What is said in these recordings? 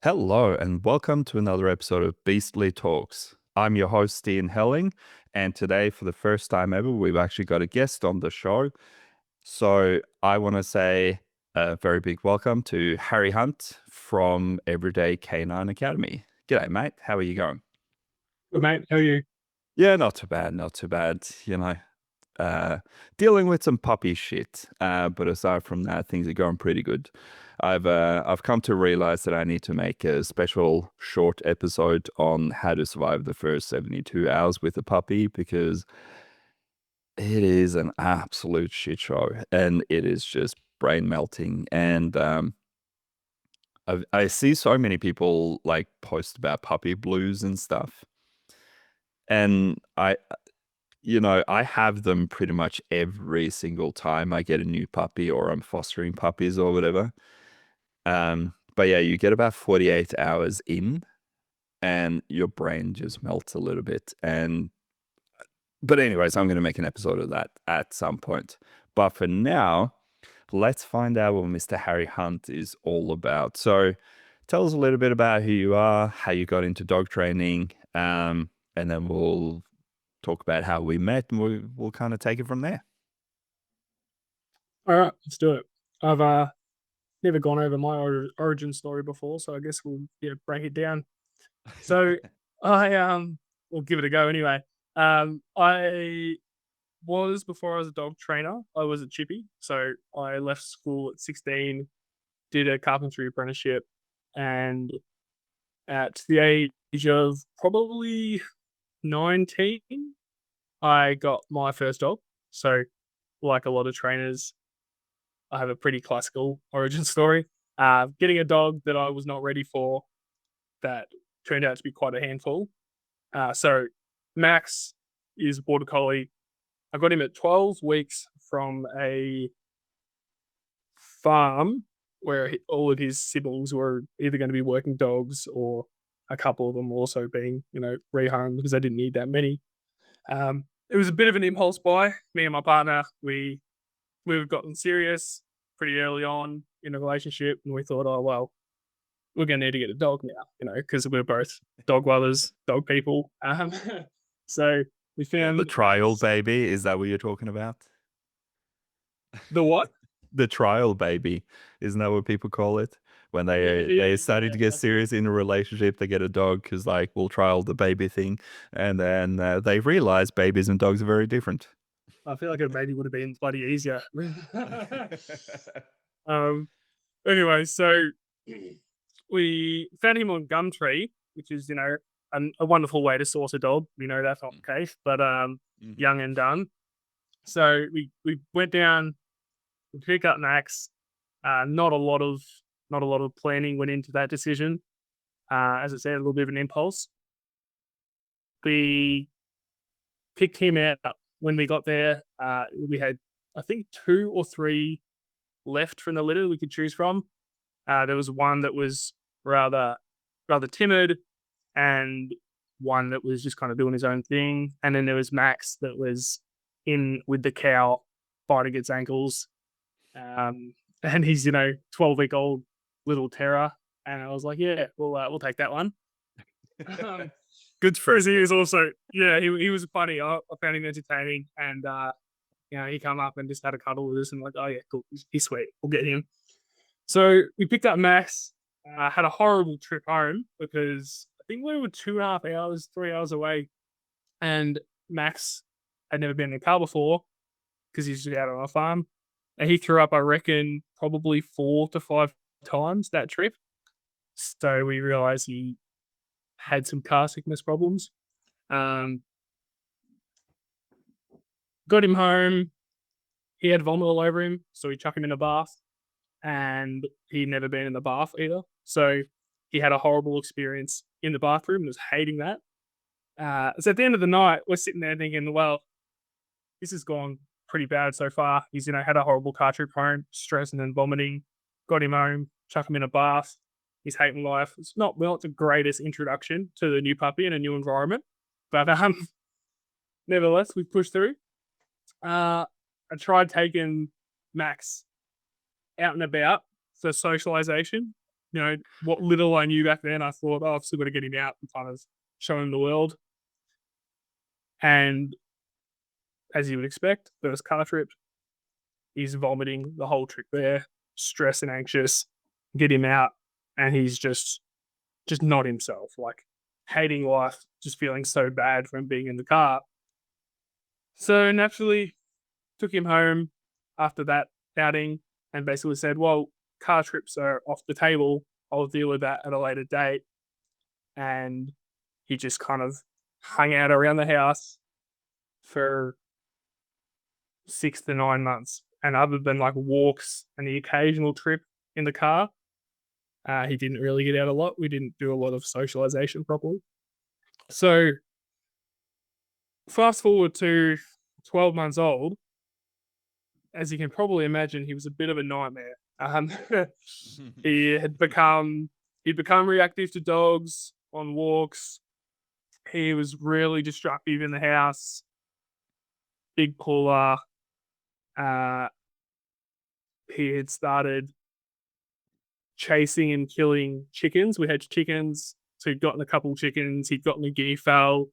Hello, and welcome to another episode of Beastly Talks. I'm your host, Ian Helling, and today, for the first time ever, we've actually got a guest on the show. So I want to say a very big welcome to Harry Hunt from Everyday Canine Academy. G'day, mate. How are you going? Good, mate. How are you? Yeah, not too bad, not too bad. Dealing with some puppy shit, but aside from that, things are going pretty good. I've come to realize that I need to make a special short episode on how to survive the first 72 hours with a puppy, because it is an absolute shit show and it is just brain melting. And I see so many people like post about puppy blues and stuff, and I have them pretty much every single time I get a new puppy or I'm fostering puppies or whatever. But yeah, you get about 48 hours in and your brain just melts a little bit. But anyways, I'm going to make an episode of that at some point. But for now, let's find out what Mr. Harry Hunt is all about. So tell us a little bit about who you are, how you got into dog training, and then we'll talk about how we met, and we'll kind of take it from there. All right, let's do it. I've never gone over my origin story before, so I guess we'll break it down. So we'll give it a go anyway. I was, before I was a dog trainer, I was a Chippie. So I left school at 16, did a carpentry apprenticeship, and at the age of probably 19, I got my first dog. So like a lot of trainers, I have a pretty classical origin story. Getting a dog that I was not ready for, that turned out to be quite a handful. So Max is a border collie. I got him at 12 weeks from a farm where all of his siblings were either going to be working dogs, or a couple of them also being, rehomed because they didn't need that many. It was a bit of an impulse buy. Me and my partner, we've gotten serious pretty early on in a relationship, and we thought, oh well, we're gonna need to get a dog now, because we're both dog lovers, dog people. So we found The trial baby, is that what you're talking about? the what? The trial baby, isn't that what people call it? When they started to get serious in a relationship, they get a dog because, like, we'll trial the baby thing, and then they realize babies and dogs are very different. I feel like a baby would have been bloody easier. Anyway, so we found him on Gumtree, which is, a wonderful way to source a dog. We know that's not the case, but young and done. So we went down, we picked up Max. Not a lot of planning went into that decision. As I said, a little bit of an impulse. We picked him out when we got there. We had, I think, 2 or 3 left from the litter we could choose from. There was one that was rather timid, and one that was just kind of doing his own thing. And then there was Max that was in with the cow, biting its ankles. And he's, 12-week-old little terror. And I was like, yeah, we'll take that one. Good for he was also, he was funny. I found him entertaining, and he come up and just had a cuddle with us, and like, oh yeah, cool, he's sweet, we'll get him. So we picked up Max. Had a horrible trip home because I think we were 2.5 hours, 3 hours away, and Max had never been in a car before because he's just out on a farm, and he threw up, I reckon, probably 4 to 5 times that trip. So we realized he had some car sickness problems. Got him home. He had vomit all over him, so we chuck him in a bath, and he'd never been in the bath either. So he had a horrible experience in the bathroom and was hating that. So at the end of the night, we're sitting there thinking, well, this has gone pretty bad so far. He's, had a horrible car trip home, stressing and vomiting. Got him home, chuck him in a bath. He's hating life. It's not the greatest introduction to the new puppy in a new environment, but nevertheless, we pushed through. I tried taking Max out and about for socialization. What little I knew back then, I thought, oh, I've still got to get him out and kind of show him the world. And as you would expect, first car trip, he's vomiting the whole trip there, stressed and anxious. Get him out, and he's just not himself, like hating life, just feeling so bad from being in the car. So naturally, took him home after that outing and basically said, well, car trips are off the table. I'll deal with that at a later date. And he just kind of hung out around the house for 6 to 9 months. And other than like walks and the occasional trip in the car, he didn't really get out a lot. We didn't do a lot of socialization properly. So fast forward to 12 months old, as you can probably imagine, he was a bit of a nightmare. He had become he'd become reactive to dogs on walks. He was really destructive in the house. Big puller. Uh, he had started chasing and killing chickens. We had chickens, so he'd gotten a couple chickens. He'd gotten a guinea fowl,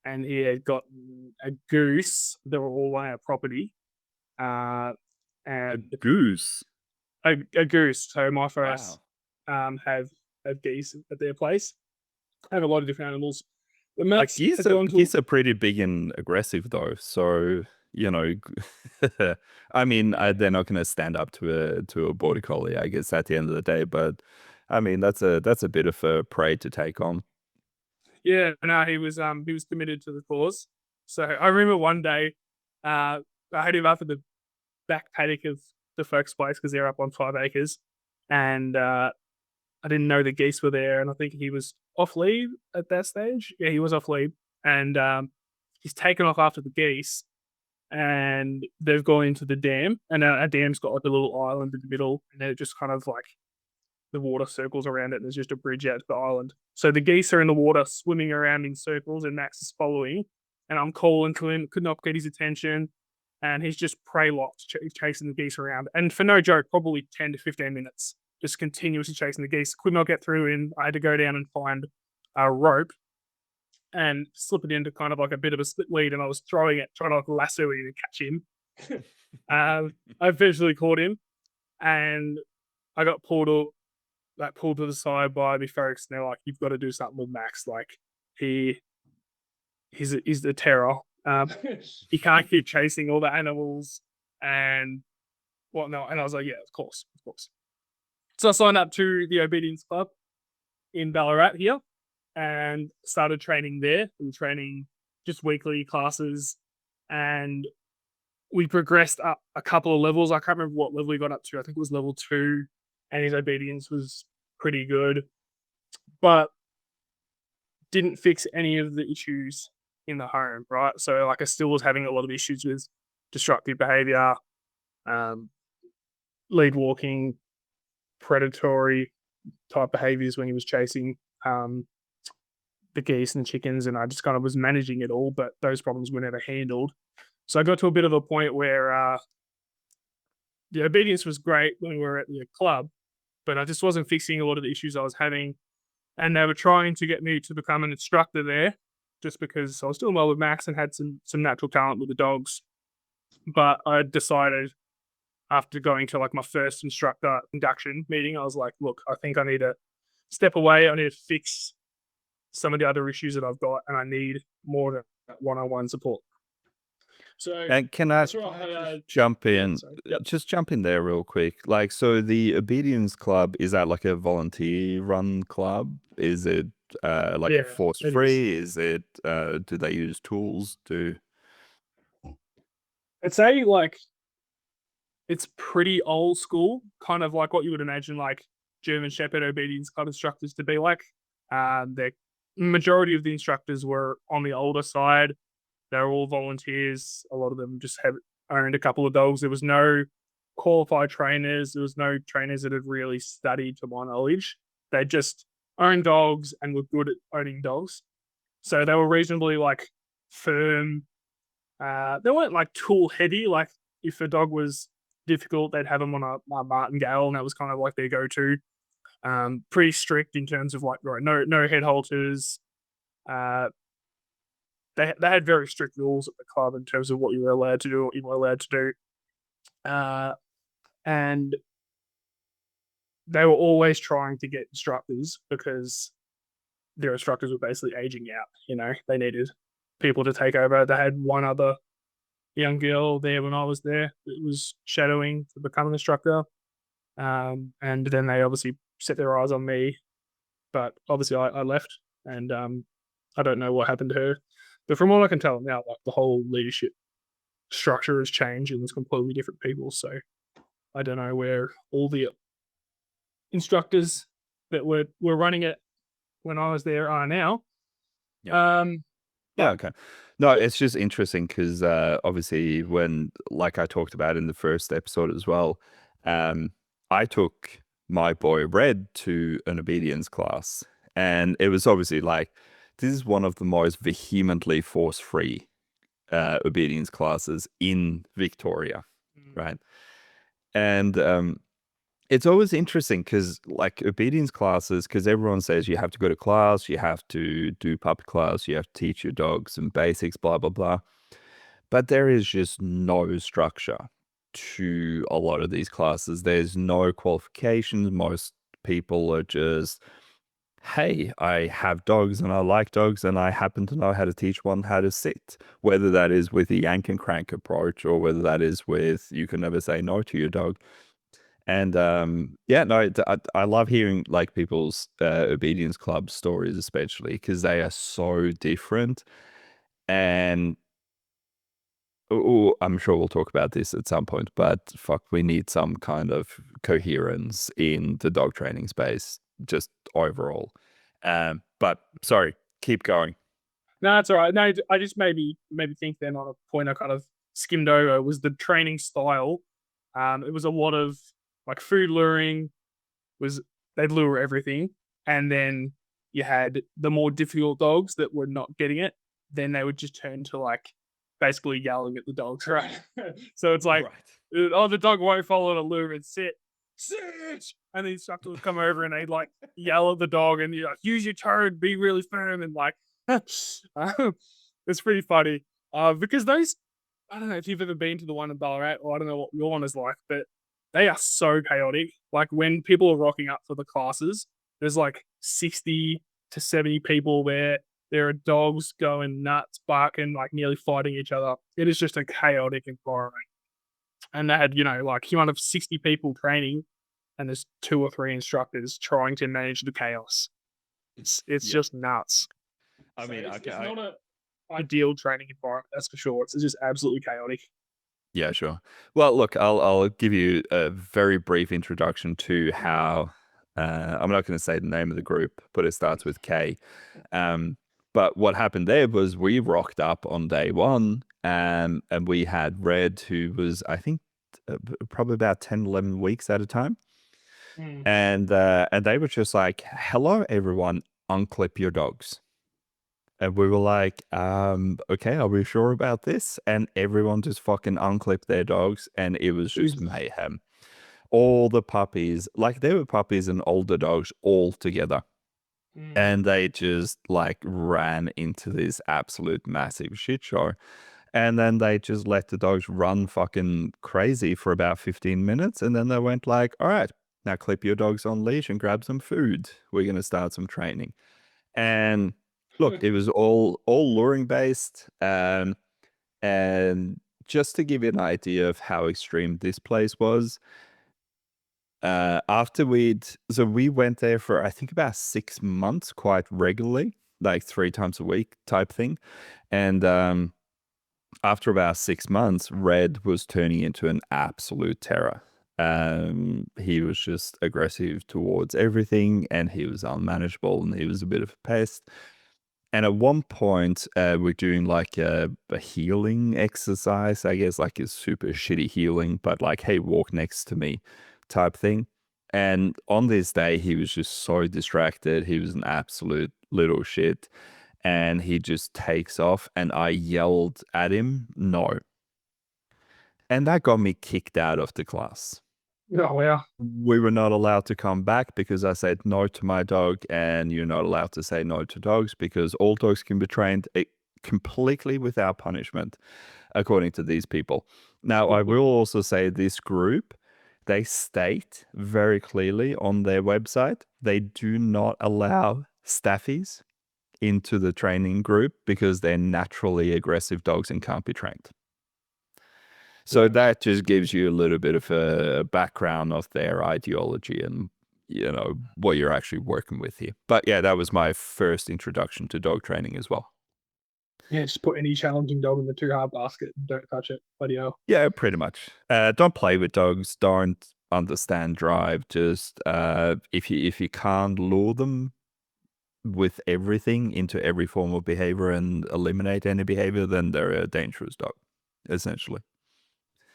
and he had gotten a goose. They were all on our property. A And goose. a goose. So my first Wow. have geese at their place. Have a lot of different animals. The Like Max geese had are gone to geese are pretty big and aggressive though. So, I mean, they're not gonna stand up to a border collie, I guess, at the end of the day. But I mean, that's a bit of a prey to take on. yeah, no, he was committed to the cause. So I remember one day, I had him up at the back paddock of the folks' place because they're up on 5 acres, and I didn't know the geese were there, and I think he was off leave at that stage. Yeah, he was off leave, and he's taken off after the geese, and they've gone into the dam, and our dam's got like a little island in the middle, and then it just kind of like the water circles around it, and there's just a bridge out to the island. So the geese are in the water, swimming around in circles, and Max is following, and I'm calling to him, could not get his attention, and he's just prey locked, chasing the geese around, and for no joke, probably 10 to 15 minutes, just continuously chasing the geese. Could not get through him. I had to go down and find a rope and slip it into kind of like a bit of a split lead, and I was throwing it, trying to like lasso him and catch him. I eventually caught him, and I got pulled to the side by my folks, and they're like, "You've got to do something with Max. Like he he's the terror. He can't keep chasing all the animals and whatnot." And I was like, "Yeah, of course, of course." So I signed up to the obedience club in Ballarat here and started training there and training just weekly classes. And we progressed up a couple of levels. I can't remember what level we got up to. I think it was level 2, and his obedience was pretty good, but didn't fix any of the issues in the home, right? So, like, I still was having a lot of issues with destructive behavior, um, lead walking, predatory type behaviors when he was chasing um, the geese and chickens, and I just kind of was managing it all, but those problems were never handled. So I got to a bit of a point where the obedience was great when we were at the club, but I just wasn't fixing a lot of the issues I was having. And they were trying to get me to become an instructor there, just because I was doing well with Max and had some natural talent with the dogs. But I decided after going to like my first instructor induction meeting, I was like, look, I think I need to step away. I need to fix some of the other issues that I've got, and I need more than one-on-one support. So And that's right. can I just jump Yeah, in? sorry. Yep. Just jump in there real quick. Like, so the Obedience Club, is that like a volunteer run club? Is it like Yeah, force it is. free? Is it do they use tools to I'd say like it's pretty old school, kind of like what you would imagine like German Shepherd obedience kind of instructors to be like. They're majority of the instructors were on the older side. They were all volunteers. A lot of them just had owned a couple of dogs. There was no qualified trainers. There was no trainers that had really studied, to my knowledge. They just owned dogs and were good at owning dogs. So they were reasonably like firm. They weren't like tool heavy. Like if a dog was difficult, they'd have them on a martingale, and that was kind of like their go-to. Pretty strict in terms of like right, no head halters. Uh, they had very strict rules at the club in terms of what you were allowed to do, what you were allowed to do, and they were always trying to get instructors because their instructors were basically aging out. You know, they needed people to take over. They had one other young girl there when I was there that was shadowing to become an instructor, and then they obviously set their eyes on me. But obviously, I left, and I don't know what happened to her. But from what I can tell now, like the whole leadership structure has changed and there's completely different people. So I don't know where all the instructors that were running it when I was there are now. Yeah. Um, Yeah, but okay. No, yeah, it's just interesting because obviously when, like I talked about in the first episode as well, um, I took my boy Red to an obedience class, and it was obviously like this is one of the most vehemently force-free obedience classes in Victoria, mm, right? And it's always interesting because, like, obedience classes, because everyone says you have to go to class, you have to do puppy class, you have to teach your dog some basics, blah, blah, blah. But there is just no structure to a lot of these classes. There's no qualifications. Most people are just, hey, I have dogs and I like dogs and I happen to know how to teach one how to sit, whether that is with the yank and crank approach or whether that is with you can never say no to your dog. And yeah, no, I love hearing like people's obedience club stories, especially because they are so different. And I'm sure we'll talk about this at some point, but fuck, we need some kind of coherence in the dog training space, just overall. But sorry, keep going. no, that's all right. No, I just maybe think then on a point I kind of skimmed over was the training style. It was a lot of like food luring, was they'd lure everything, and then you had the more difficult dogs that were not getting it. Then they would just turn to like basically yelling at the dogs, right? So it's like, Right. oh, the dog won't follow the lure and sit, and the instructor would come over and they'd like yell at the dog and you like use your toe, be really firm, and like it's pretty funny. Because those I don't know if you've ever been to the one in Ballarat, or I don't know what your one is like, but they are so chaotic. Like when people are rocking up for the classes, there's like 60 to 70 people there. There are dogs going nuts, barking, like nearly fighting each other. It is just a chaotic environment. And they had, like you might have 60 people training and there's two or three instructors trying to manage the chaos. It's Yeah. just nuts. I So mean, it's okay. not a ideal training environment, that's for sure. It's just absolutely chaotic. Yeah, sure. Well, look, I'll give you a very brief introduction to how I'm not going to say the name of the group, but it starts with K. Um, but what happened there was we rocked up on day one, and we had Red, who was I think probably about 10, 11 weeks at a time, Mm. and they were just like, "Hello, everyone, unclip your dogs." And we were like, okay, are we sure about this? And everyone just fucking unclipped their dogs, and it was just Jesus. mayhem. All the puppies, like there were puppies and older dogs all together. Mm. And they just like ran into this absolute massive shit show. And then they just let the dogs run fucking crazy for about 15 minutes. And then they went like, all right, now clip your dogs on leash and grab some food. We're going to start some training. And look, it was all luring based. And just to give you an idea of how extreme this place was, after we went there for I think about 6 months quite regularly, like 3 times a week type thing. And after about 6 months, Red was turning into an absolute terror. He was just aggressive towards everything and he was unmanageable and he was a bit of a pest. And at one point, we're doing like a healing exercise, I guess, like a super shitty healing, but like, hey, walk next to me type thing. And on this day, he was just so distracted. He was an absolute little shit. And he just takes off, and I yelled at him, no. And that got me kicked out of the class. Oh, wow. We were not allowed to come back because I said no to my dog, and you're not allowed to say no to dogs because all dogs can be trained completely without punishment, according to these people. Now, I will also say this group, they state very clearly on their website they do not allow staffies into the training group because they're naturally aggressive dogs and can't be trained. So Yeah. that just gives you a little bit of a background of their ideology and what you're actually working with here. But yeah, that was my first introduction to dog training as well. Yeah, just put any challenging dog in the too hard basket and don't touch it. Bloody hell. Yeah, pretty much. Don't play with dogs. Don't understand drive. Just if you can't lure them with everything into every form of behavior and eliminate any behavior, then they're a dangerous dog, essentially.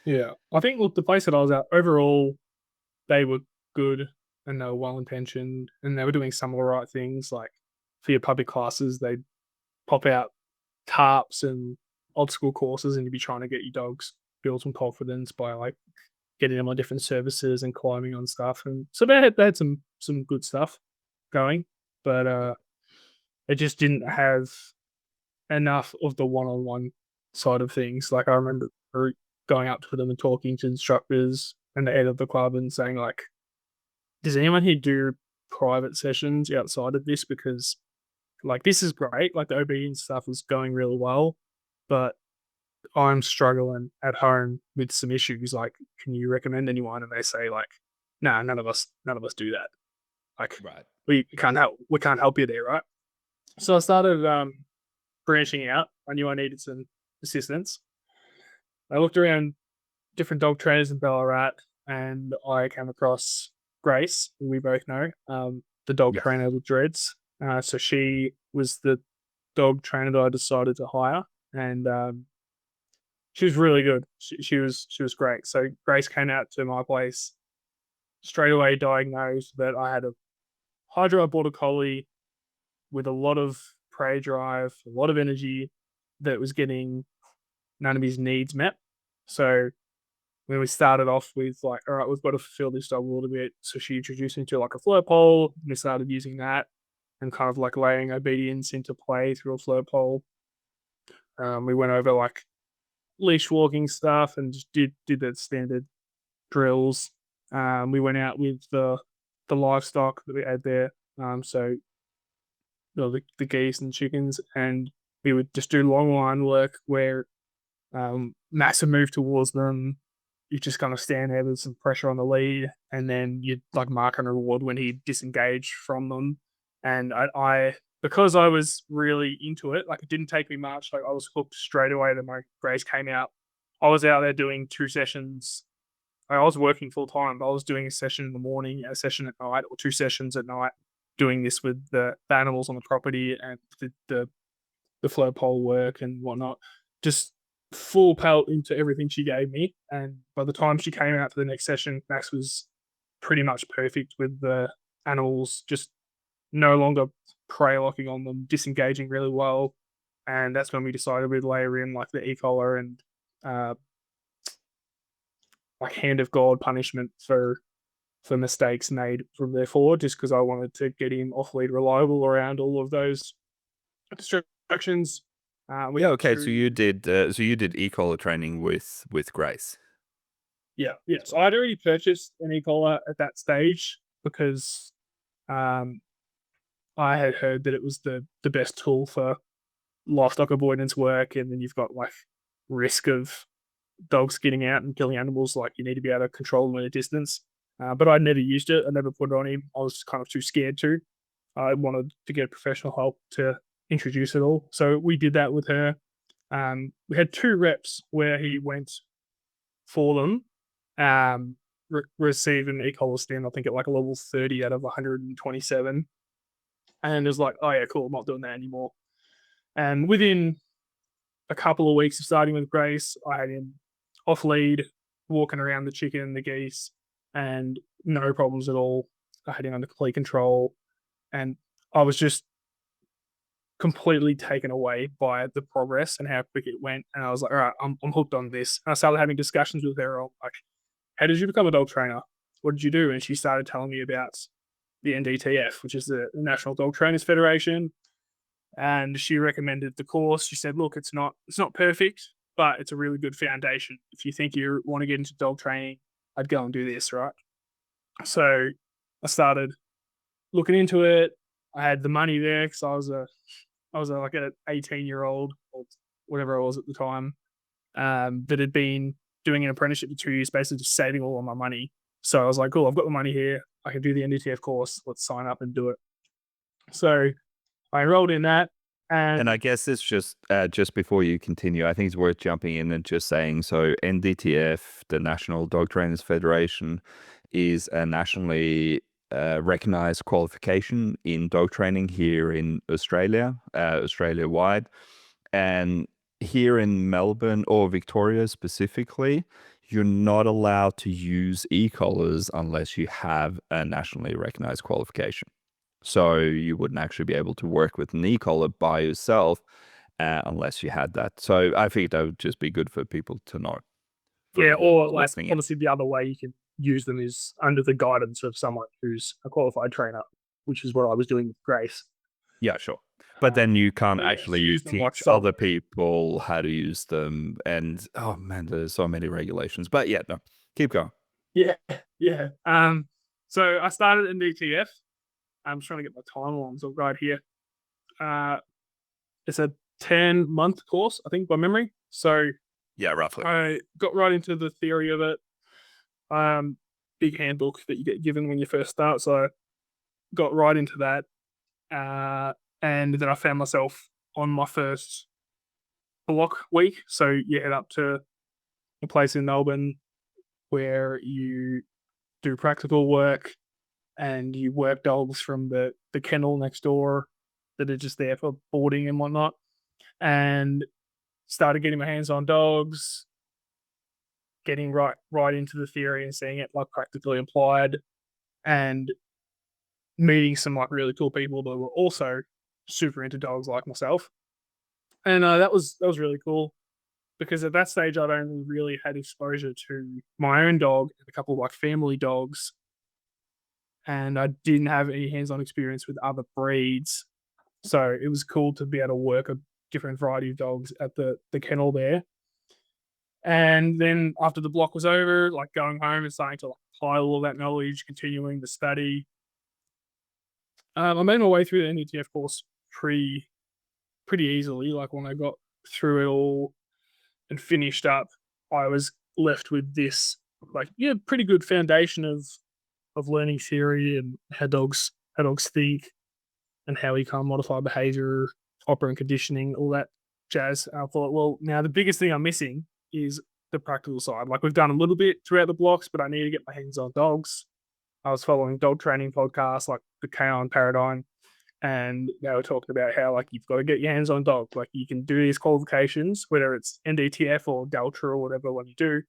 Yeah. I think, look, the place that I was at, overall, they were good and they were well intentioned and they were doing some of the right things. Like for your public classes, they'd pop out tarps and old school courses, and you'd be trying to get your dogs build some confidence by like getting them on different services and climbing on stuff. And so they had some good stuff going, but it just didn't have enough of the one on one side of things. Like I remember going up to them and talking to instructors and the head of the club and saying like, does anyone here do private sessions outside of this? Because like this is great, like the obedience stuff is going really well, but I'm struggling at home with some issues. Like, can you recommend anyone? And they say like, nah, none of us do that. Like, Right. we can't help you there, right? So I started branching out. I knew I needed some assistance. I looked around different dog trainers in Ballarat, and I came across Grace, who we both know, the dog Yes. trainer with dreads. So she was the dog trainer that I decided to hire, and she was really good. She was great. So Grace came out to my place straight away, diagnosed that I had a hydro border collie with a lot of prey drive, a lot of energy, that was getting none of his needs met. So when we started off with like, all right, we've got to fulfill this dog a little bit. So she introduced me to like a flow pole. And we started using that and kind of like laying obedience into play through a flow pole. We went over like leash walking stuff and just did the standard drills. We went out with the livestock that we had there. So the geese and chickens, and we would just do long line work where Max would move towards them. You just kind of stand there with some pressure on the lead, and then you'd like mark and reward when he disengaged from them. And I because I was really into it, like it didn't take me much. Like I was hooked straight away. The my Grace came out. I was out there doing 2 sessions. I was working full time, but I was doing a session in the morning, a session at night, or 2 sessions at night, doing this with the animals on the property and the flow pole work and whatnot. Just full pelt into everything she gave me. And by the time she came out for the next session, Max was pretty much perfect with the animals, just no longer prey locking on them, disengaging really well. And that's when we decided we'd layer in like the e-collar and uh, like hand of God punishment for mistakes made from there forward, just because I wanted to get him off lead reliable around all of those distractions. We Yeah. had Okay. So two. you did e-collar training with Grace. Yeah, yeah. So I'd already purchased an e-collar at that stage because um, I had heard that it was the best tool for livestock avoidance work, and then you've got like risk of dogs getting out and killing animals. Like you need to be able to control them at a distance. But I'd never used it. I never put it on him. I was kind of too scared to. I wanted to get professional help to introduce it all. So we did that with her. We had 2 reps where he went for them, receive an e-collar stand, I think at like a level 30 out of 127. And it was like, oh yeah, cool, I'm not doing that anymore. And within a couple of weeks of starting with Grace, I had him off lead, walking around the chicken and the geese, and no problems at all. I had him under complete control, and I was just completely taken away by the progress and how quick it went. And I was like, all right, I'm hooked on this. And I started having discussions with her on like, how did you become a dog trainer? What did you do? And she started telling me about the NDTF, which is the National Dog Trainers Federation. And she recommended the course. She said, look, it's not perfect, but it's a really good foundation. If you think you want to get into dog training, I'd go and do this, right? So I started looking into it. I had the money there because I was like an 18-year-old or whatever I was at the time, that had been doing an apprenticeship for 2 years, basically just saving all of my money. So I was like, cool, I've got the money here. I can do the NDTF course. Let's sign up and do it. So I enrolled in that, And and I guess it's just before you continue, I think it's worth jumping in and just saying, so NDTF, the National Dog Trainers Federation, is a nationally recognized qualification in dog training here in Australia, Australia-wide. And here in Melbourne or Victoria specifically, you're not allowed to use e-collars unless you have a nationally recognized qualification. So you wouldn't actually be able to work with an e-collar by yourself unless you had that. So I think that would just be good for people to know for yeah, or like listening in. obviously the other way you can use them is under the guidance of someone who's a qualified trainer, which is what I was doing with Grace. Yeah, sure. But then you can't But yeah, she actually used them like teach solely. other people how to use them. And oh man, there's so many regulations. But yeah, no, keep going. Yeah, yeah. So I started in DTF. I'm trying to get my timelines all right here. Uh, it's a 10-month course, I think, by memory. So Yeah, roughly. I got right into the theory of it. Big handbook that you get given when you first start. So I got right into that. Uh, and then I found myself on my first block week. So you head up to a place in Melbourne where you do practical work and you work dogs from the kennel next door that are just there for boarding and whatnot. And started getting my hands on dogs, getting right into the theory and seeing it like practically applied, and meeting some like really cool people that were also super into dogs like myself. And that was really cool because at that stage I'd only really had exposure to my own dog and a couple of like family dogs, and I didn't have any hands-on experience with other breeds. So it was cool to be able to work a different variety of dogs at the kennel there. And then after the block was over, like going home and starting to like apply all of that knowledge, continuing the study. I made my way through the NETF course pretty easily. Like when I got through it all and finished up, I was left with this like yeah, pretty good foundation of learning theory and how dogs think and how we can modify behavior, operant conditioning, all that jazz. And I thought, well, now the biggest thing I'm missing is the practical side. Like we've done a little bit throughout the blocks, but I need to get my hands on dogs. I was following dog training podcasts like the Canine Paradigm, and they were talking about how like you've got to get your hands on dog. Like you can do these qualifications, whether it's NDTF or Deltra or whatever one you do,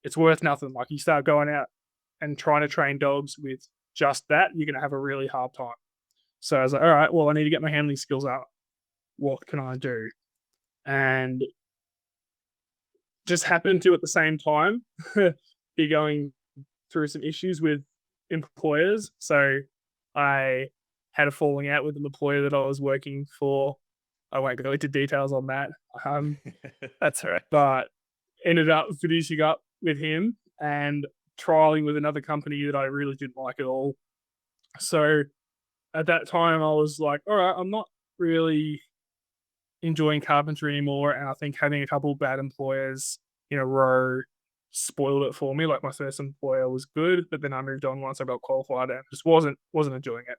it's worth nothing. Like you start going out and trying to train dogs with just that, you're gonna have a really hard time. So I was like, all right, well, I need to get my handling skills up. What can I do? And just happened to at the same time be going through some issues with employers. So I had a falling out with an employer that I was working for. I won't go into details on that. That's all right. But ended up finishing up with him and trialing with another company that I really didn't like at all. So at that time, I was like, all right, I'm not really enjoying carpentry anymore. And I think having a couple of bad employers in a row spoiled it for me. Like my first employer was good, but then I moved on once I got qualified and just wasn't enjoying it.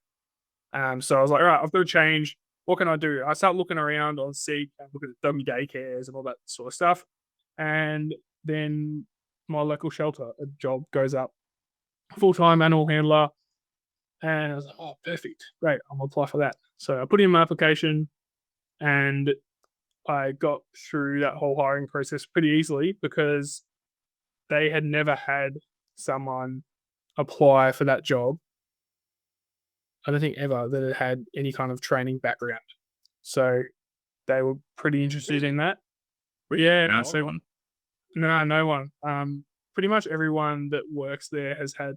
So I was like, all right, I've got to change. What can I do? I start looking around on Seek and looking at doggy daycares and all that sort of stuff. And then my local shelter, a job goes up, full-time animal handler. And I was like, oh, perfect. Great. I'm going to apply for that. So I put in my application and I got through that whole hiring process pretty easily because they had never had someone apply for that job. I don't think ever that it had any kind of training background. So they were pretty interested in that. But yeah, no, so one. no one. Pretty much everyone that works there has had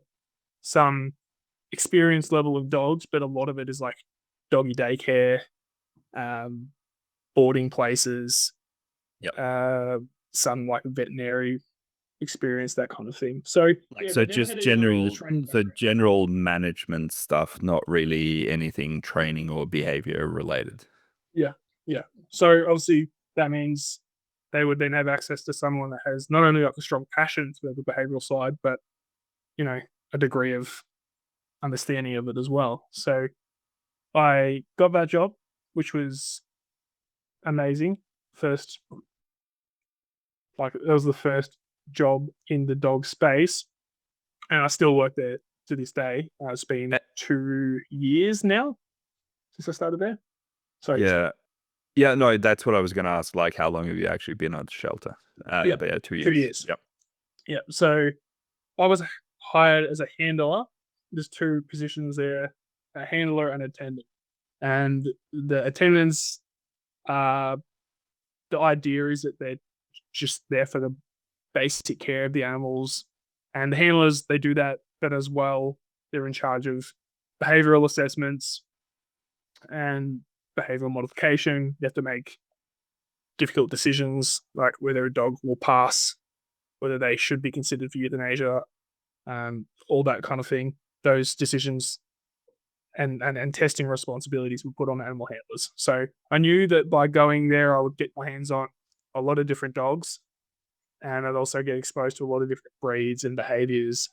some experience level of dogs, but a lot of it is like doggy daycare, um, boarding places, Yep. uh, some like veterinary experience, that kind of thing. So yeah, So but never just had anyone with a general, training so background. general management stuff, not really anything training or behavior related. Yeah, yeah. So obviously that means they would then have access to someone that has not only like a strong passion for the behavioral side, but you know, a degree of understanding of it as well. So I got that job, which was amazing. First, like that was the first job in the dog space, and I still work there to this day. It's been Eh, 2 years now since I started there. Sorry, Yeah. Yeah, no, that's what I was going to ask. Like, how long have you actually been at the shelter? yeah, But yeah, 2 2 years. years. Yep. Yeah. So I was hired as a handler. There's two positions there, a handler and attendant. And the attendants, uh, the idea is that they're just there for the basic care of the animals. And the handlers, they do that, but as well, they're in charge of behavioral assessments and behavioral modification. You have to make difficult decisions like whether a dog will pass, whether they should be considered for euthanasia, all that kind of thing. Those decisions and testing responsibilities were put on animal handlers. So I knew that by going there, I would get my hands on a lot of different dogs, and I'd also get exposed to a lot of different breeds and behaviors,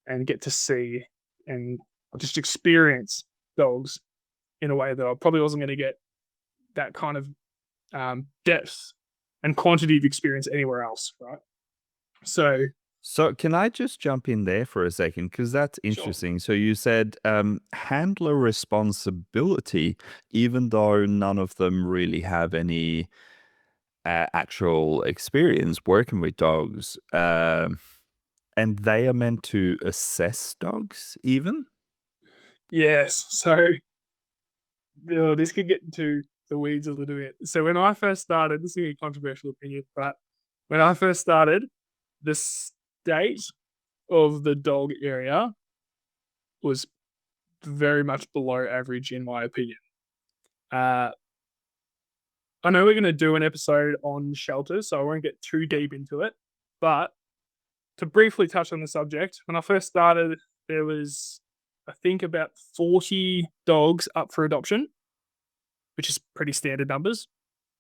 and get to see and just experience dogs in a way that I probably wasn't going to get that kind of depth and quantity of experience anywhere else, right? So So can I just jump in there for a second? Because that's sure. interesting. So you said handler responsibility, even though none of them really have any actual experience working with dogs. And they are meant to assess dogs, even? Yes. So this could get into the weeds a little bit. So when I first started, this is a controversial opinion, but when I first started, the state of the dog area was very much below average, in my opinion. Uh, I know we're going to do an episode on shelters, so I won't get too deep into it. But to briefly touch on the subject, when I first started, there was, I think, about 40 dogs up for adoption, which is pretty standard numbers.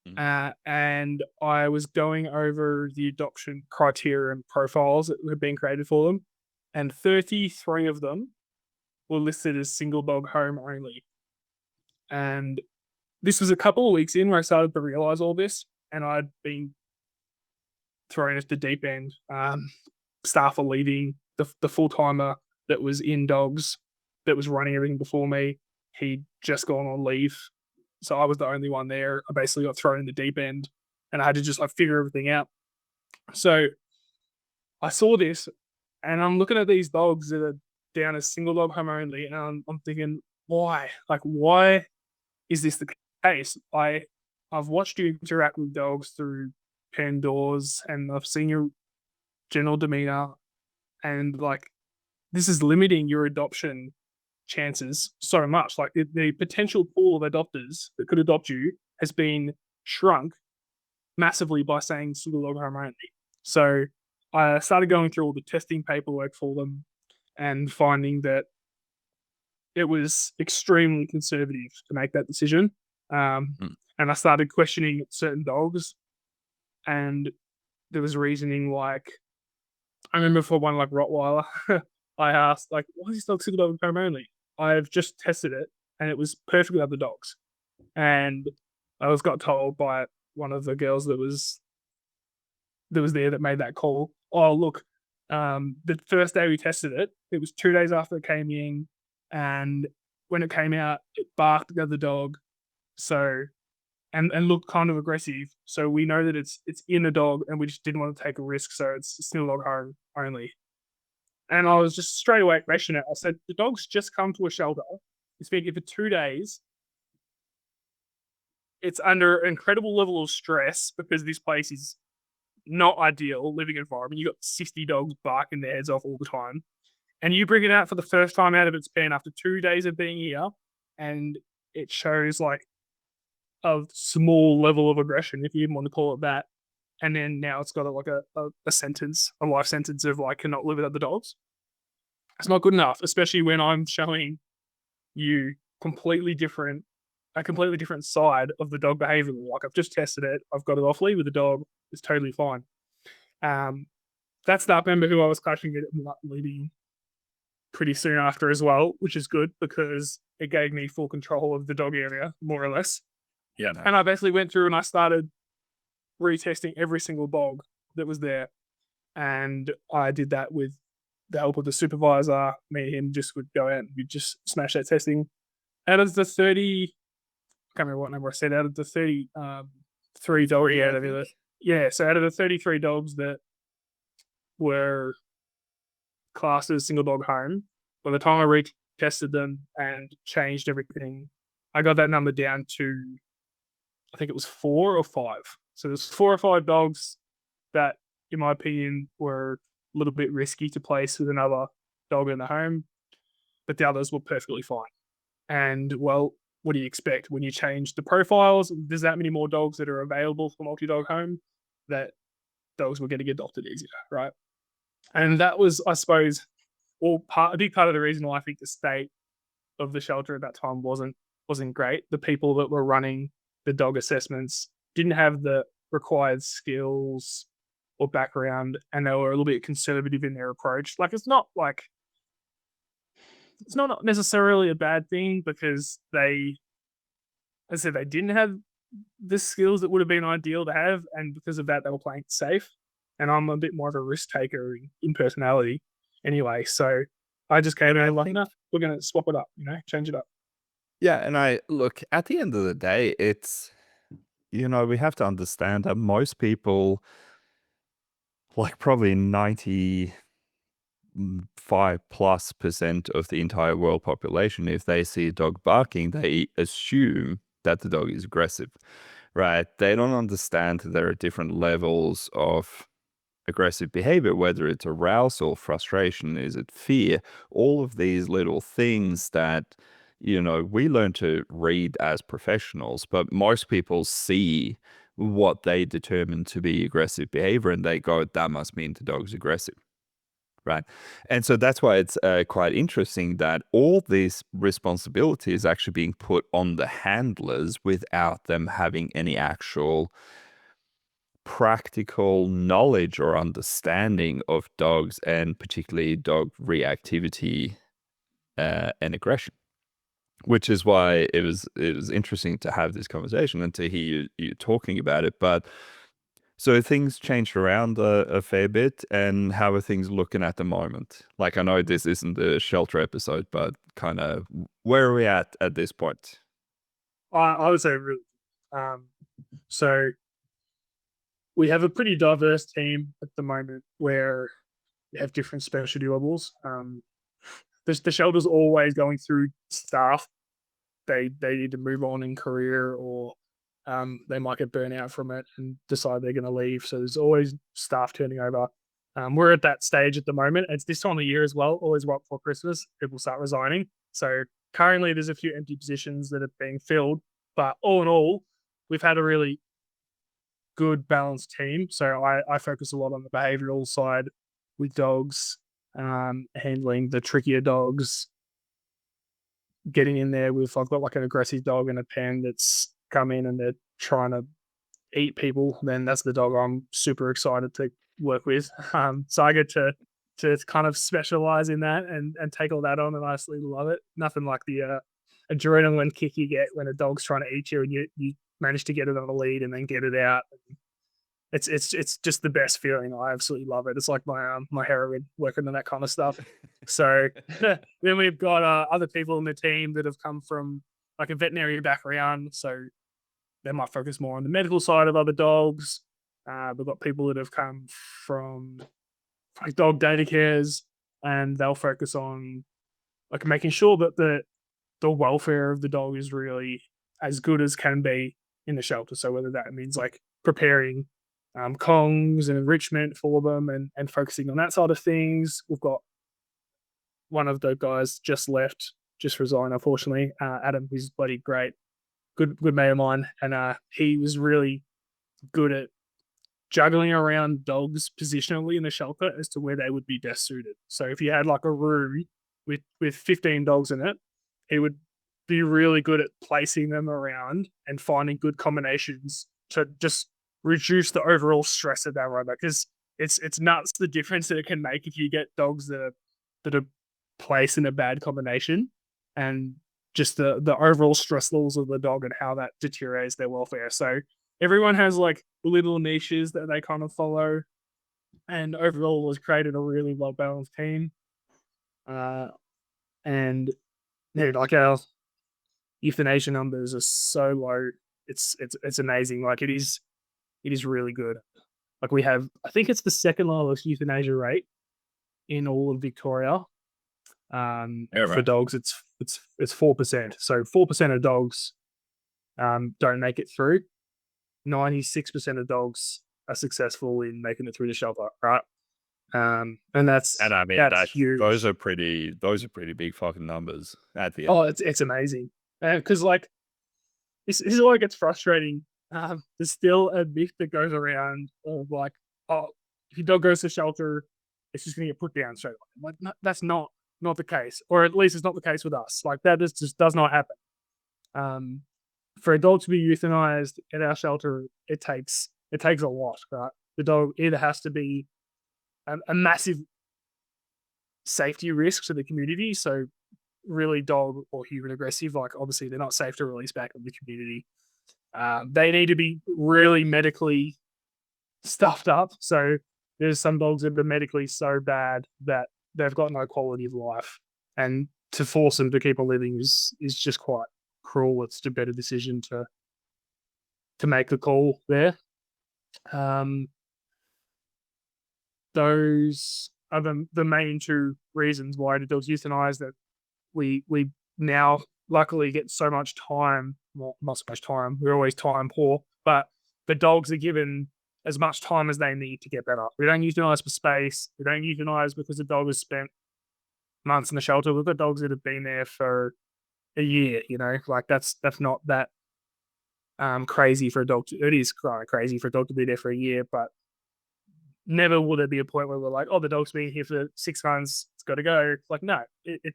Mm. And I was going over the adoption criteria and profiles that had been created for them, and 33 of them were listed as single dog home only. And this was a couple of weeks in where I started to realize all this, and I'd been thrown at the deep end. Staff are leaving. The full timer that was in dogs, that was running everything before me, he'd just gone on leave. So I was the only one there. I basically got thrown in the deep end, and I had to just like figure everything out. So I saw this, and I'm looking at these dogs that are down as single dog home only, and I'm thinking, why? Like, why is this the case? I've watched you interact with dogs through pen doors, and I've seen your general demeanor, and like this is limiting your adoption chances so much. Like the potential pool of adopters that could adopt you has been shrunk massively by saying single dog home only. So I started going through all the testing paperwork for them and finding that it was extremely conservative to make that decision. Mm. And I started questioning certain dogs, and there was reasoning like I remember for one like Rottweiler, I asked like, "Why is this dog single dog home only?" I've just tested it, and it was perfect with other dogs. And I was got told by one of the girls that was there that made that call. Oh, look, the first day we tested it, it was 2 days after it came in, and when it came out, it barked at the other dog. So and look kind of aggressive. So we know that it's in a dog, and we just didn't want to take a risk. So it's still dog home only. And I was just straight away questioning it. I said, the dog's just come to a shelter. It's been here for 2 days. It's under an incredible level of stress because this place is not ideal living environment. You got 60 dogs barking their heads off all the time. And you bring it out for the first time out of its pen after 2 days of being here, and it shows like a small level of aggression, if you even want to call it that. And then now it's got a sentence, a life sentence of like cannot live with other dogs. It's not good enough, especially when I'm showing you a completely different side of the dog behavior. Like I've just tested it. I've got it off lead with the dog. It's totally fine. Um, that staff member who I was clashing it ended up leaving pretty soon after as well, which is good because it gave me full control of the dog area, more or less. Yeah, no. And I basically went through and I started retesting every single dog that was there. And I did that with the help of the supervisor. Me and him just would go out and we'd just smash that testing. Out of the 30, I can't remember what number I said, out of the 33 dogs, Three, out I of the, think. yeah, so out of the 33 dogs that were classed as single dog home, by the time I retested them and changed everything, I got that number down to, I think it was 4 or 5. So there's 4 or 5 dogs that, in my opinion, were a little bit risky to place with another dog in the home, but the others were perfectly fine. And well, what do you expect when you change the profiles? There's that many more dogs that are available for multi-dog home that dogs were getting adopted easier, right? And that was, I suppose, a big part of the reason why I think the state of the shelter at that time wasn't great. The people that were running the dog assessments didn't have the required skills or background, and they were a little bit conservative in their approach. Like it's not necessarily a bad thing because I said they didn't have the skills that would have been ideal to have, and because of that, they were playing it safe. And I'm a bit more of a risk taker in personality, anyway. So I just came And in I and like, think no, we're gonna swap it up, change it up. yeah, and I look, at the end of the day, it's we have to understand that most people, like probably 95+% of the entire world population, if they see a dog barking, they assume that the dog is aggressive, right? They don't understand that there are different levels of aggressive behavior, whether it's arousal, frustration, is it fear, all of these little things that, we learn to read as professionals, but most people see what they determine to be aggressive behavior and they go, that must mean the dog's aggressive. Right. And so that's why it's quite interesting that all this responsibility is actually being put on the handlers without them having any actual practical knowledge or understanding of dogs and particularly dog reactivity and aggression. Which is why it was interesting to have this conversation and to hear you talking about it. But so things changed around a fair bit, and how are things looking at the moment? Like, I know this isn't the shelter episode, but kind of where are we at this point? I would say really. Um, so we have a pretty diverse team at the moment where we have different specialty levels. The shelter's always going through staff. They need to move on in career, or they might get burnt out from it and decide they're going to leave. So there's always staff turning over. We're at that stage at the moment. It's this time of year as well, always right before Christmas. People start resigning. So currently, there's a few empty positions that are being filled. But all in all, we've had a really good balanced team. So I focus a lot on the behavioral side with dogs, handling the trickier dogs, getting in there with, I've got like an aggressive dog in a pen that's come in and they're trying to eat people, then that's the dog I'm super excited to work with. So I get to kind of specialize in that and take all that on, and I absolutely love it. Nothing like the adrenaline kick you get when a dog's trying to eat you and you manage to get it on a lead and then get it out. It's just the best feeling. I absolutely love it. It's like my heroin working on that kind of stuff. So then we've got other people in the team that have come from like a veterinary background. So they might focus more on the medical side of other dogs. We've got people that have come from like dog data cares, and they'll focus on like making sure that the welfare of the dog is really as good as can be in the shelter. So whether that means like preparing Kongs and enrichment for them, and focusing on that side of things. We've got one of the guys just left, just resigned, unfortunately. Adam, who's bloody great, good mate of mine, and he was really good at juggling around dogs positionally in the shelter as to where they would be best suited. So if you had like a room with 15 dogs in it, he would be really good at placing them around and finding good combinations to just reduce the overall stress of that room. Because it's nuts the difference that it can make if you get dogs that are placed in a bad combination, and just the overall stress levels of the dog and how that deteriorates their welfare. So everyone has like little niches that they kind of follow, and overall has created a really well balanced team. Uh, and yeah, like our euthanasia numbers are so low. It's amazing. Like it is really good. Like we have, I think it's the second lowest euthanasia rate in all of Victoria. Yeah, For right. dogs, it's 4%. So 4% of dogs don't make it through. 96% of dogs are successful in making it through the shelter, right? And And I mean, that's that those huge. are pretty big fucking numbers at the end. Oh, it's amazing. Because like this is why it gets frustrating. There's still a myth that goes around of like, oh, if your dog goes to shelter, it's just gonna get put down straight away. Like no, that's not the case, or at least it's not the case with us. Like that just does not happen. Um, for a dog to be euthanized at our shelter, it takes a lot, right? The dog either has to be a massive safety risk to the community, so really dog or human aggressive, like obviously they're not safe to release back in the community. They need to be really medically stuffed up. So there's some dogs that are medically so bad that they've got no quality of life, and to force them to keep on living is just quite cruel. It's a better decision to make the call there. Um, those are the main two reasons why the dog's euthanized. That we now luckily get so much time. Well, not so much time. We're always time poor, but the dogs are given as much time as they need to get better. We don't euthanize for space. We don't euthanize because the dog has spent months in the shelter. With the dogs that have been there for a year. Like that's not that crazy for a dog. It is kind of crazy for a dog to be there for a year, but never will there be a point where we're like, oh, the dog's been here for 6 months, it's got to go. Like, no,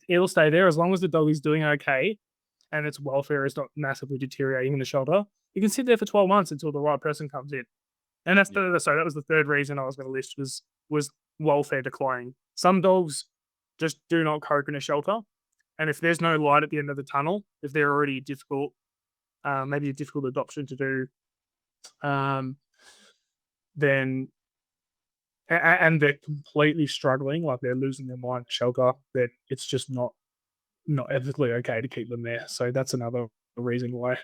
it'll stay there as long as the dog is doing okay and its welfare is not massively deteriorating in the shelter. You can sit there for 12 months until the right person comes in. And Yeah. sorry, that was the third reason I was going to list was welfare declining. Some dogs just do not cope in a shelter. And if there's no light at the end of the tunnel, if they're already difficult, maybe a difficult adoption to do, um, then and they're completely struggling, like they're losing their mind in shelter, then it's just not ethically okay to keep them there. So that's another reason why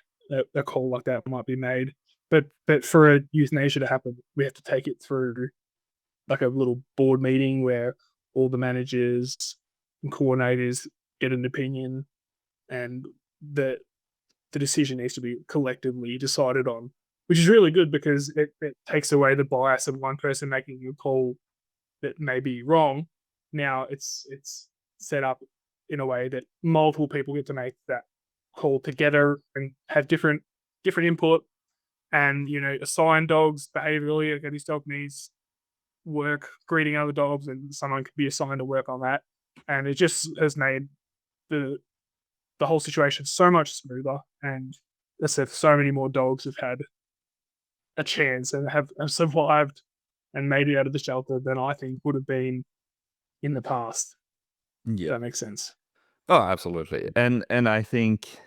a call like that might be made. But for a euthanasia to happen, we have to take it through like a little board meeting where all the managers and coordinators get an opinion, and the decision needs to be collectively decided on, which is really good because it takes away the bias of one person making a call that may be wrong. Now it's set up in a way that multiple people get to make that call together and have different input, and assign dogs behaviorally. Okay, this dog needs work greeting other dogs, and someone could be assigned to work on that. And it just has made the the whole situation so much smoother. And as I said, so many more dogs have had a chance and have survived and made it out of the shelter than I think would have been in the past. If Yeah. that makes sense. Oh, absolutely. And I think,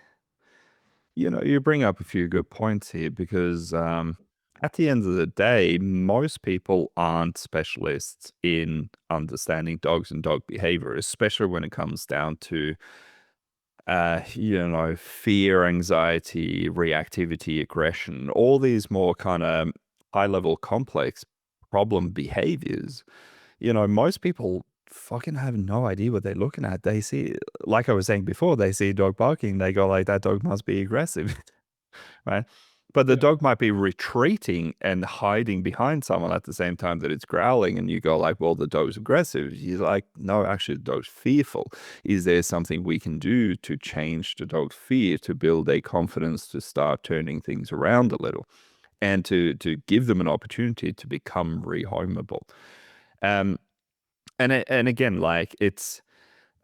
you bring up a few good points here because at the end of the day, most people aren't specialists in understanding dogs and dog behavior, especially when it comes down to fear, anxiety, reactivity, aggression, all these more kind of high level complex problem behaviors. Most people fucking have no idea what they're looking at. They see, like I was saying before, they see a dog barking, they go like, that dog must be aggressive, right? But the Yeah. dog might be retreating and hiding behind someone at the same time that it's growling, and you go like, well, the dog's aggressive. You're like, no, actually, the dog's fearful. Is there something we can do to change the dog's fear, to build a confidence, to start turning things around a little, and to give them an opportunity to become rehomable? Um, and again, like it's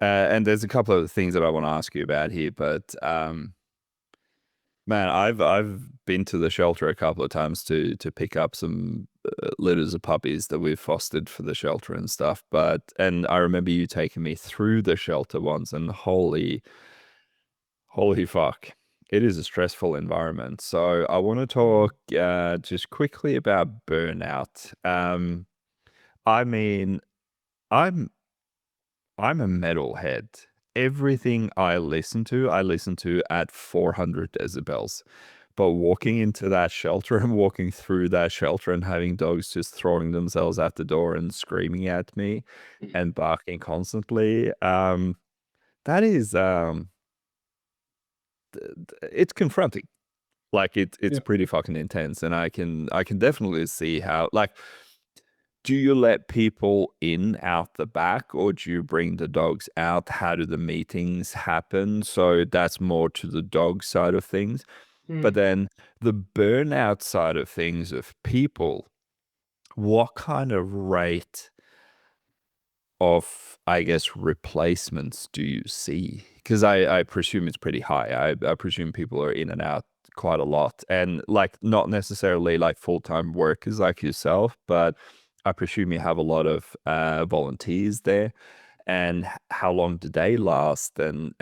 and there's a couple of things that I want to ask you about here, but man, I've been to the shelter a couple of times to pick up some litters of puppies that we've fostered for the shelter and stuff. And I remember you taking me through the shelter once, and holy fuck, it is a stressful environment. So I want to talk just quickly about burnout. I mean, I'm I'm a metalhead. Everything I listen to at 400 decibels. But walking into that shelter and walking through that shelter and having dogs just throwing themselves at the door and screaming at me and barking constantly, that is, it's confronting. Like it's Yeah. pretty fucking intense, and I can definitely see how, like, do you let people in out the back, or do you bring the dogs out? How do the meetings happen? So that's more to the dog side of things. But Mm. then the burnout side of things of people, what kind of rate of, I guess, replacements do you see? Because I presume it's pretty high. I presume people are in and out quite a lot. And like, not necessarily like full-time workers like yourself, but I presume you have a lot of volunteers there. And how long do they last? And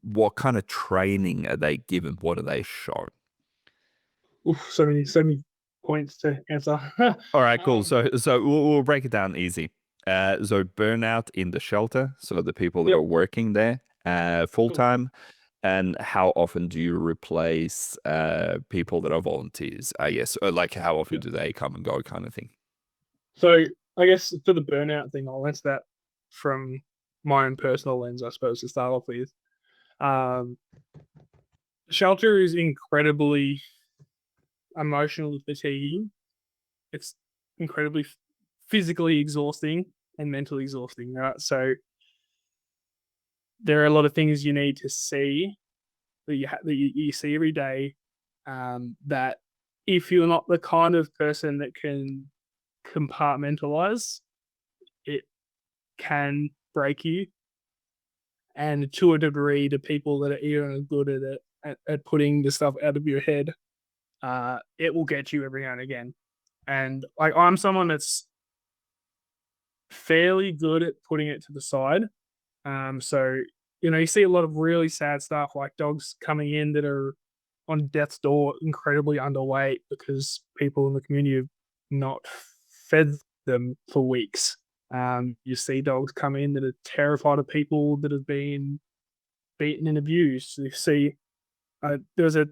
what kind of training are they given? What are they shown? Oof, so many points to answer. All right, cool. um, So we'll break it down easy. So burnout in the shelter, so the people that are yep. working there, full Cool. time, and how often do you replace people that are volunteers? I guess, or like how often Yeah. do they come and go, kind of thing. So I guess for the burnout thing, I'll answer that from my own personal lens, I suppose, to start off with. Um, Shelter is incredibly emotionally fatiguing. It's incredibly physically exhausting and mentally exhausting, right? So there are a lot of things you need to see that you see every day. That if you're not the kind of person that can compartmentalize, it can break you. And to a degree, the people that are even good at it, at putting the stuff out of your head, it will get you every now and again. And like I'm someone that's fairly good at putting it to the side. So you see a lot of really sad stuff like dogs coming in that are on death's door, incredibly underweight because people in the community have not fed them for weeks. You see dogs come in that are terrified of people that have been beaten and abused. You see, there was a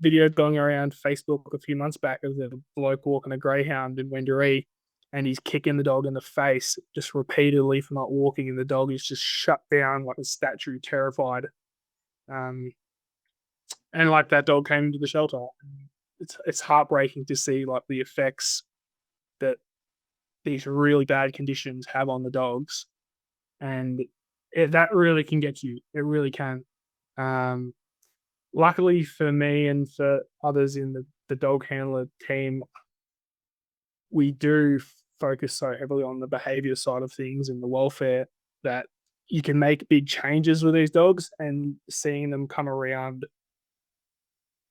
video going around Facebook a few months back of a bloke walking a greyhound in Wendouree, and he's kicking the dog in the face just repeatedly for not walking, and the dog is just shut down like a statue, terrified. Um, and like that dog came into the shelter. It's heartbreaking to see like the effects that these really bad conditions have on the dogs, and that really can get you. It really can. Um, Luckily for me and for others in the dog handler team, we do focus so heavily on the behavior side of things and the welfare that you can make big changes with these dogs, and seeing them come around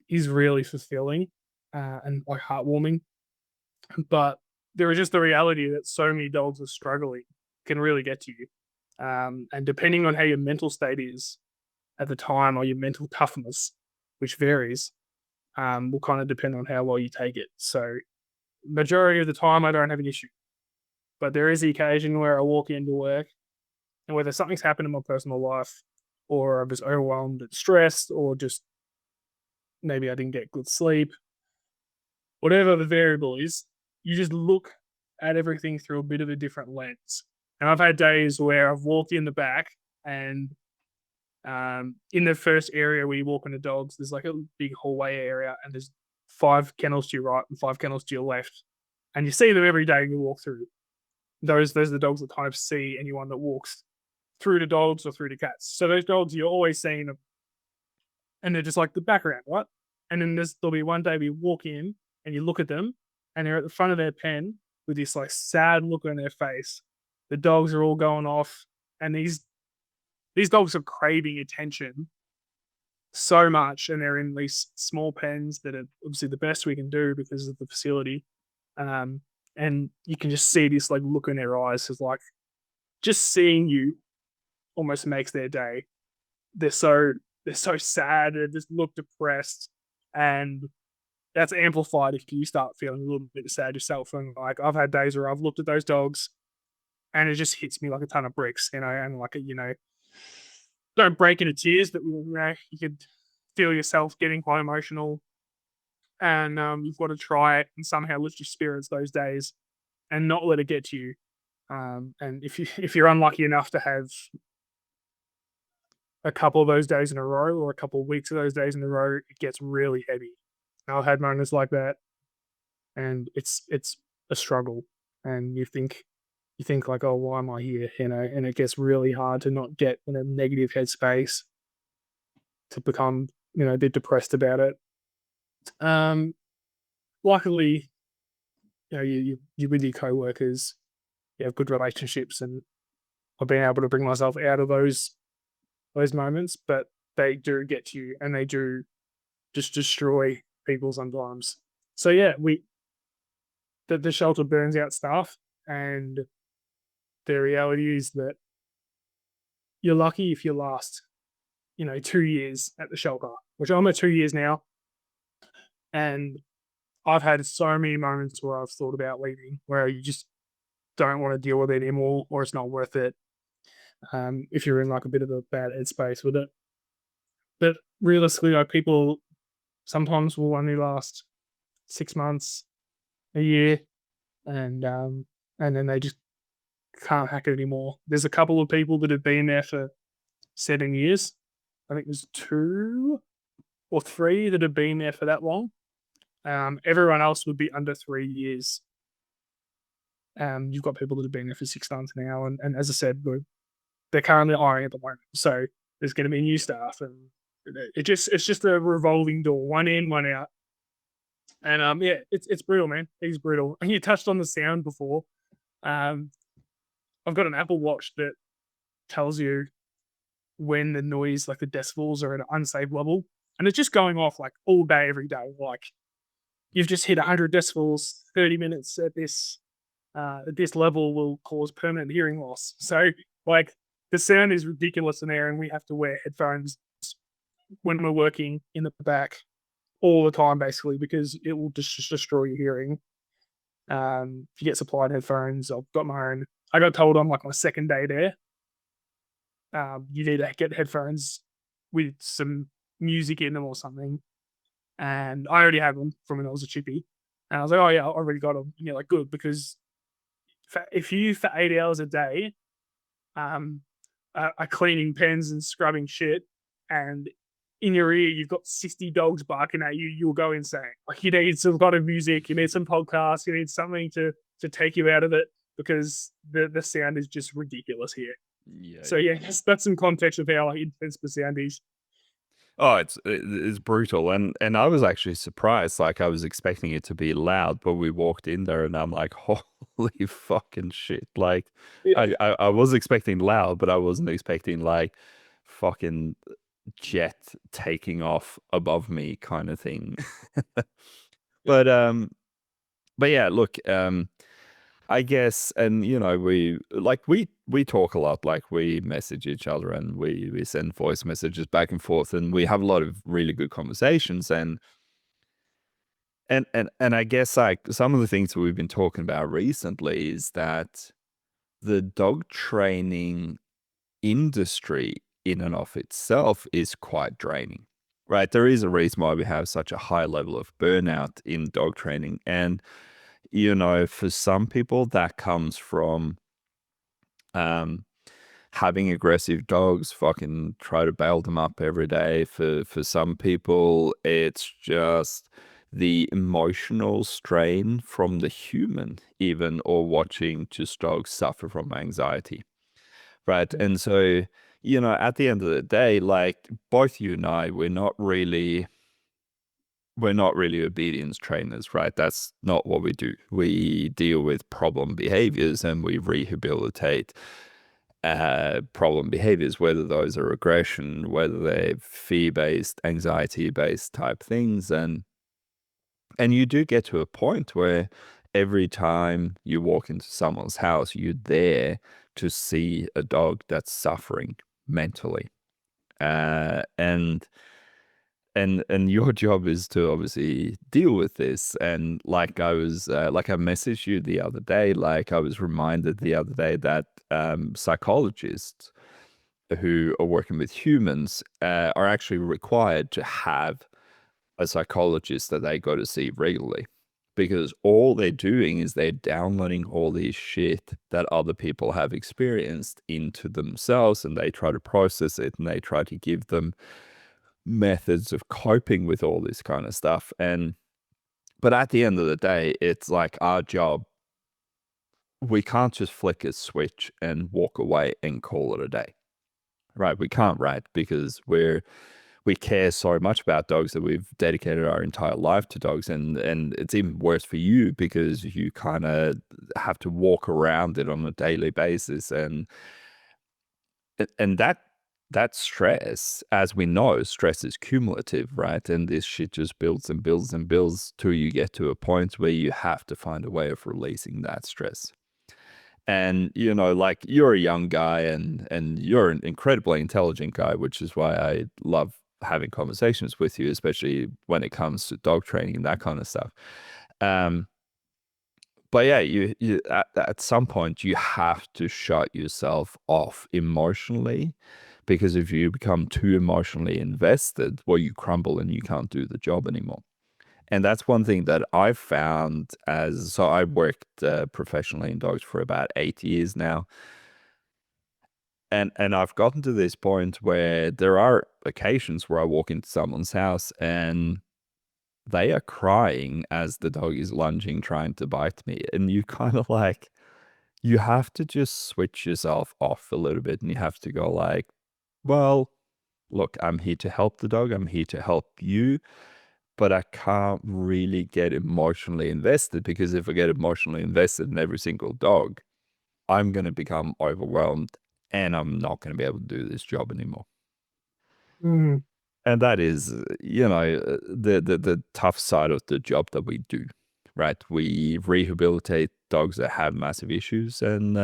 is really fulfilling and like heartwarming. But there is just the reality that so many dogs are struggling can really get to you. And depending on how your mental state is at the time or your mental toughness, which varies, will kind of depend on how well you take it. So majority of the time I don't have an issue. But there is the occasion where I walk into work and whether something's happened in my personal life or I was overwhelmed and stressed, or just maybe I didn't get good sleep, whatever the variable is, you just look at everything through a bit of a different lens. And I've had days where I've walked in the back and in the first area where you walk on the dogs, there's like a big hallway area, and there's 5 kennels to your right and 5 kennels to your left, and you see them every day you walk through. Those are the dogs that kind of see anyone that walks through the dogs or through the cats. So those dogs you're always seeing them, and they're just like the background, right? And then there'll be one day we walk in and you look at them, and they're at the front of their pen with this like sad look on their face. The dogs are all going off, and these dogs are craving attention so much, and they're in these small pens that are obviously the best we can do because of the facility. Um, and you can just see this like look in their eyes, is like just seeing you almost makes their day. They're so they're so sad, they just look depressed, and that's amplified if you start feeling a little bit sad yourself. And like I've had days where I've looked at those dogs and it just hits me like a ton of bricks, and like don't break into tears, but you could feel yourself getting quite emotional, and you've got to try it and somehow lift your spirits those days and not let it get to you. And if you're unlucky enough to have a couple of those days in a row or a couple of weeks of those days in a row, it gets really heavy. I've had moments like that, and it's a struggle. And you think like, oh, why am I here? And it gets really hard to not get in a negative headspace, to become a bit depressed about it. Um, Luckily, you with your coworkers, you have good relationships, and I've been able to bring myself out of those moments, but they do get to you, and they do just destroy people sometimes. So yeah, the shelter burns out staff, and the reality is that you're lucky if you last, 2 years at the shelter, which I'm at 2 years now, and I've had so many moments where I've thought about leaving, where you just don't want to deal with it anymore, or it's not worth it. If you're in like a bit of a bad headspace with it, but realistically, like people sometimes will only last 6 months, a year, and and then they just can't hack it anymore. There's a couple of people that have been there for 7 years. I think there's 2 or 3 that have been there for that long. Everyone else would be under 3 years. You've got people that have been there for 6 months now, and as I said, they're currently hiring at the moment. So there's going to be new staff, and it's just a revolving door, one in, one out. And yeah, it's brutal, man. It's brutal. And you touched on the sound before. Um, I've got an Apple Watch that tells you when the noise, like the decibels, are at an unsafe level, and it's just going off like all day, every day. Like you've just hit 100 decibels, 30 minutes at this level will cause permanent hearing loss. So like the sound is ridiculous in there, and we have to wear headphones when we're working in the back all the time, basically, because it will just destroy your hearing. If you get supplied headphones, I've got my own. I got told on like my second day there, you need to get headphones with some music in them or something. And I already had them from when I was a chippy. And I was like, oh yeah, I already got them. And you're like, good, because if you for 8 hours a day um, are cleaning pens and scrubbing shit, and in your ear you've got 60 dogs barking at you, you'll go insane. Like you need some kind of music, you need some podcasts, you need something to take you out of it, because the sound is just ridiculous here. Yeah, So yeah. yeah, that's some context of how like intense the sound is. Oh, it's brutal, and I was actually surprised. Like I was expecting it to be loud, but we walked in there, and I'm like, holy fucking shit! Like Yeah, I was expecting loud, but I wasn't expecting like fucking jet taking off above me kind of thing. yeah, But yeah, look, I guess, and we talk a lot, like we message each other, and we send voice messages back and forth, and we have a lot of really good conversations, and I guess like some of the things that we've been talking about recently is that the dog training industry in and of itself is quite draining, right? There is a reason why we have such a high level of burnout in dog training. And, for some people, that comes from um, having aggressive dogs, fucking try to bail them up every day. For some people, it's just the emotional strain from the human, even, or watching just dogs suffer from anxiety. Right. Yeah. And so, at the end of the day, like both you and I, we're not really obedience trainers, right? That's not what we do. We deal with problem behaviors and we rehabilitate problem behaviors, whether those are aggression, whether they're fear-based, anxiety-based type things. And you do get to a point where every time you walk into someone's house, you're there to see a dog that's suffering mentally. And your job is to obviously deal with this. And like I messaged you the other day, like I was reminded the other day that psychologists who are working with humans are actually required to have a psychologist that they go to see regularly, because all they're doing is they're downloading all these shit that other people have experienced into themselves, and they try to process it, and they try to give them methods of coping with all this kind of stuff. And but at the end of the day, it's like our job. We can't just flick a switch and walk away and call it a day, right? We can't, right? Because we care so much about dogs that we've dedicated our entire life to dogs. And it's even worse for you because you kind of have to walk around it on a daily basis. And that stress, as we know, stress is cumulative, right? And this shit just builds and builds and builds till you get to a point where you have to find a way of releasing that stress. And like you're a young guy, and you're an incredibly intelligent guy, which is why I love having conversations with you, especially when it comes to dog training and that kind of stuff. Um, but yeah, you at some point you have to shut yourself off emotionally, because if you become too emotionally invested, well, you crumble and you can't do the job anymore. And that's one thing that I've found. So I worked professionally in dogs for about 8 years now. And I've gotten to this point where there are occasions where I walk into someone's house and they are crying as the dog is lunging, trying to bite me. And you kind of like, you have to just switch yourself off a little bit, and you have to go like, well, look, I'm here to help the dog. I'm here to help you, but I can't really get emotionally invested, because if I get emotionally invested in every single dog, I'm going to become overwhelmed and I'm not going to be able to do this job anymore. Mm, And that is, the tough side of the job that we do, right? We rehabilitate dogs that have massive issues, and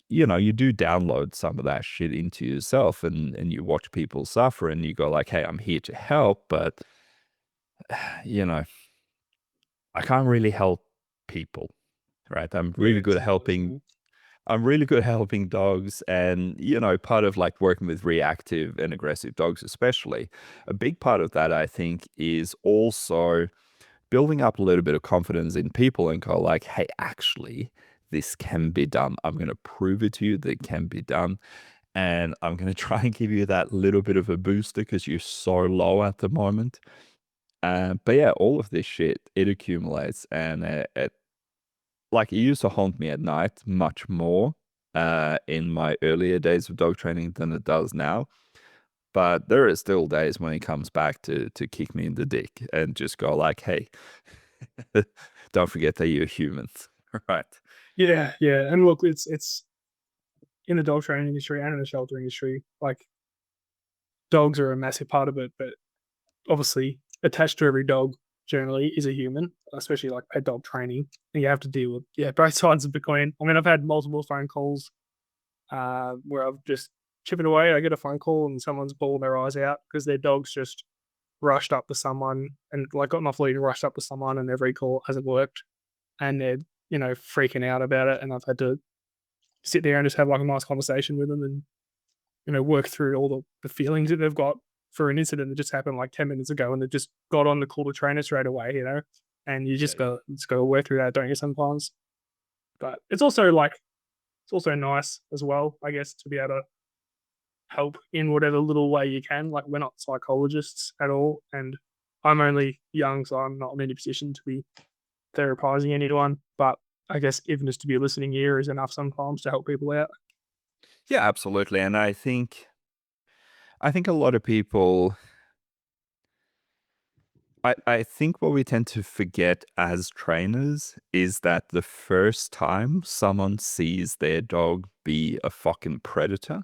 you do download some of that shit into yourself, and you watch people suffer, and you go like, hey, I'm here to help, but you know, I can't really help people, right? yeah, it's unfortunate. I'm really good at helping dogs. And, part of like working with reactive and aggressive dogs, especially, a big part of that, I think, is also building up a little bit of confidence in people and go like, hey, actually, this can be done. I'm going to prove it to you that it can be done. And I'm going to try and give you that little bit of a booster because you're so low at the moment. But yeah, all of this shit, it accumulates, and it used to haunt me at night much more in my earlier days of dog training than it does now. But there are still days when it comes back to kick me in the dick and just go like, "Hey, don't forget that you're humans." Right. Yeah, yeah, and look, it's in the dog training industry and in the shelter industry, like, dogs are a massive part of it, but obviously attached to every dog generally is a human, especially like pet dog training, and you have to deal with, yeah, both sides of the coin. I mean, I've had multiple phone calls, where I've just chipping away, I get a phone call and someone's bawling their eyes out because their dog's just rushed up to someone and, like, gotten off lead and rushed up to someone and their recall hasn't worked, and they're, freaking out about it, and I've had to sit there and just have, like, a nice conversation with them and work through all the feelings that they've got for an incident that just happened like 10 minutes ago, and they just got on the call to trainer straight away, and you Yeah, yeah. just go work through that, don't you, sometimes? But it's also like, it's also nice as well, I guess, to be able to help in whatever little way you can. Like, we're not psychologists at all, and I'm only young, so I'm not in any position to be therapizing anyone. But I guess even just to be a listening ear is enough sometimes to help people out. Yeah, absolutely. And I think a lot of people I think what we tend to forget as trainers is that the first time someone sees their dog be a fucking predator,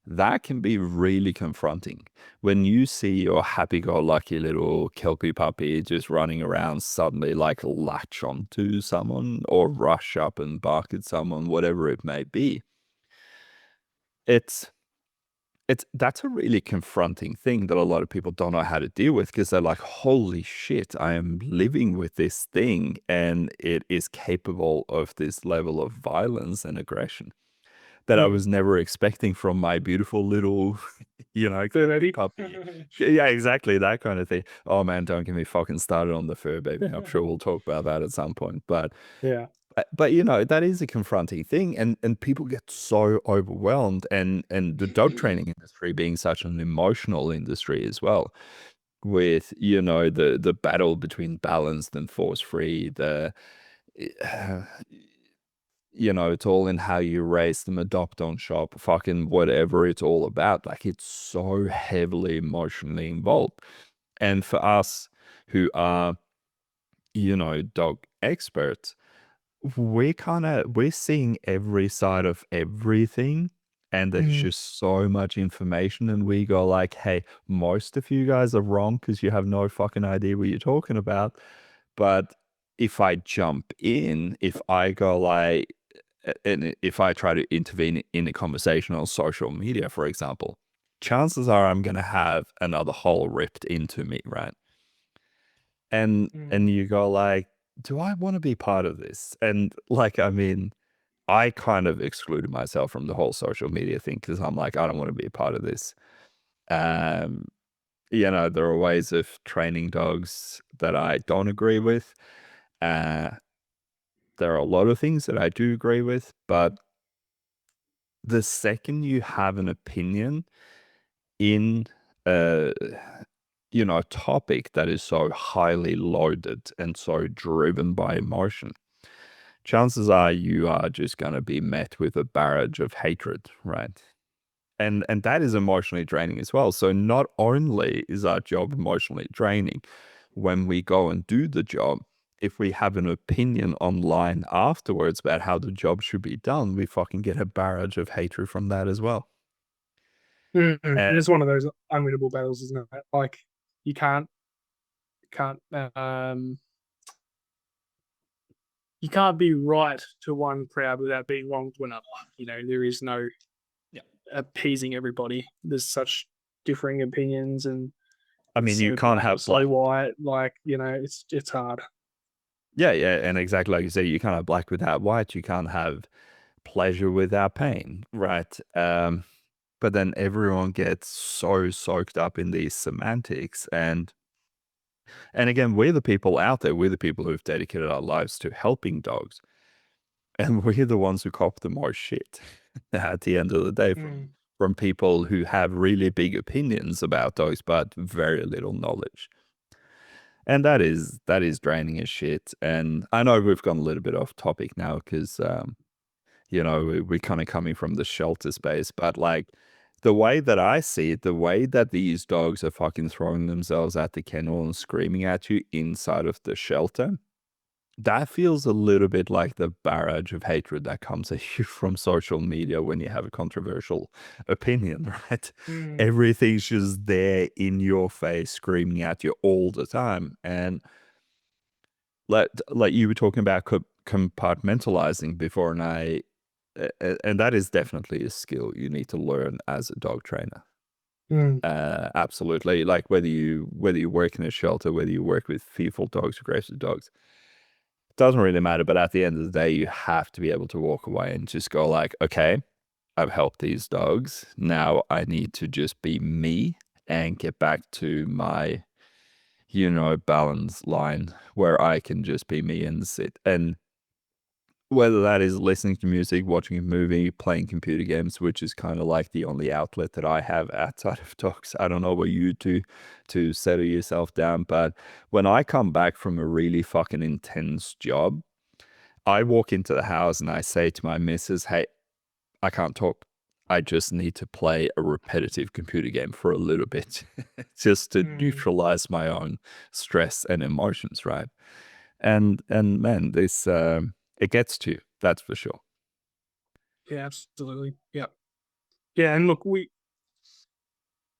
that can be really confronting. When you see your happy-go-lucky little Kelpie puppy just running around suddenly like latch onto someone or rush up and bark at someone, whatever it may be, it's that's a really confronting thing that a lot of people don't know how to deal with because they're like, "Holy shit, I am living with this thing, and it is capable of this level of violence and aggression that I Mm. was never expecting from my beautiful little, Fur Kelpie baby. puppy." Yeah, exactly, that kind of thing. Oh, man, don't get me fucking started on the fur baby. I'm sure we'll talk about that at some point, but Yeah. that is a confronting thing, and people get so overwhelmed, and the dog training industry being such an emotional industry as well, with the battle between balanced and force free, uh, it's all in how you raise them, adopt on shop, fucking whatever it's all about. Like, it's so heavily emotionally involved, and for us who are dog experts, we're seeing every side of everything, and there's Mm. just so much information, and we go like, "Hey, most of you guys are wrong because you have no fucking idea what you're talking about." But if I jump in, if I go like, and if I try to intervene in a conversation on social media, for example, chances are I'm gonna have another hole ripped into me, right? And Mm. you go like, "Do I wanna be part of this?" And, like, I mean, I kind of excluded myself from the whole social media thing because 'cause I'm like, "I don't wanna be a part of this." Um, there are ways of training dogs that I don't agree with. Uh, there are a lot of things that I do agree with, but the second you have an opinion in a a topic that is so highly loaded and so driven by emotion, chances are you are just going to be met with a barrage of hatred, right? And that is emotionally draining as well. So not only is our job emotionally draining when we go and do the job, if we have an opinion online afterwards about how the job should be done, we fucking get a barrage of hatred from that as well. Mm. And And it's one of those unwinnable battles, isn't it? Like, you can't um you can't be right to one crowd without being wrong to another. There is no yeah, appeasing everybody. There's such differing opinions, and I it's mean, you so can't black or have so black. white. Like, it's hard. Yeah, yeah, and exactly like you say, you can't have black without white. You can't have pleasure without pain, right? But then everyone gets so soaked up in these semantics, and again, we're the people out there. We're the people who've dedicated our lives to helping dogs, and we're the ones who cop the most shit at the end of the day Mm. from people who have really big opinions about dogs, but very little knowledge. And that is draining as shit. And I know we've gone a little bit off topic now because we're kind of coming from the shelter space, but like the way that I see it, the way that these dogs are fucking throwing themselves at the kennel and screaming at you inside of the shelter, that feels a little bit like the barrage of hatred that comes at you from social media when you have a controversial opinion, right? Mm. Everything's just there in your face, screaming at you all the time. And like you were talking about compartmentalizing before, and that is definitely a skill you need to learn as a dog trainer. Mm. Absolutely. Like whether you work in a shelter, whether you work with fearful dogs, aggressive dogs, doesn't really matter. But at the end of the day, you have to be able to walk away and just go like, okay, I've helped these dogs. Now I need to just be me and get back to my, balance line where I can just be me and sit. And whether that is listening to music, watching a movie, playing computer games, which is kind of like the only outlet that I have outside of dogs. I don't know about you to settle yourself down, but when I come back from a really fucking intense job, I walk into the house and I say to my missus, "Hey, I can't talk. I just need to play a repetitive computer game for a little bit, just to Mm, neutralize my own stress and emotions, right?" And man, this it gets to you, that's for sure. yeah, absolutely. Yeah. Yeah, and look,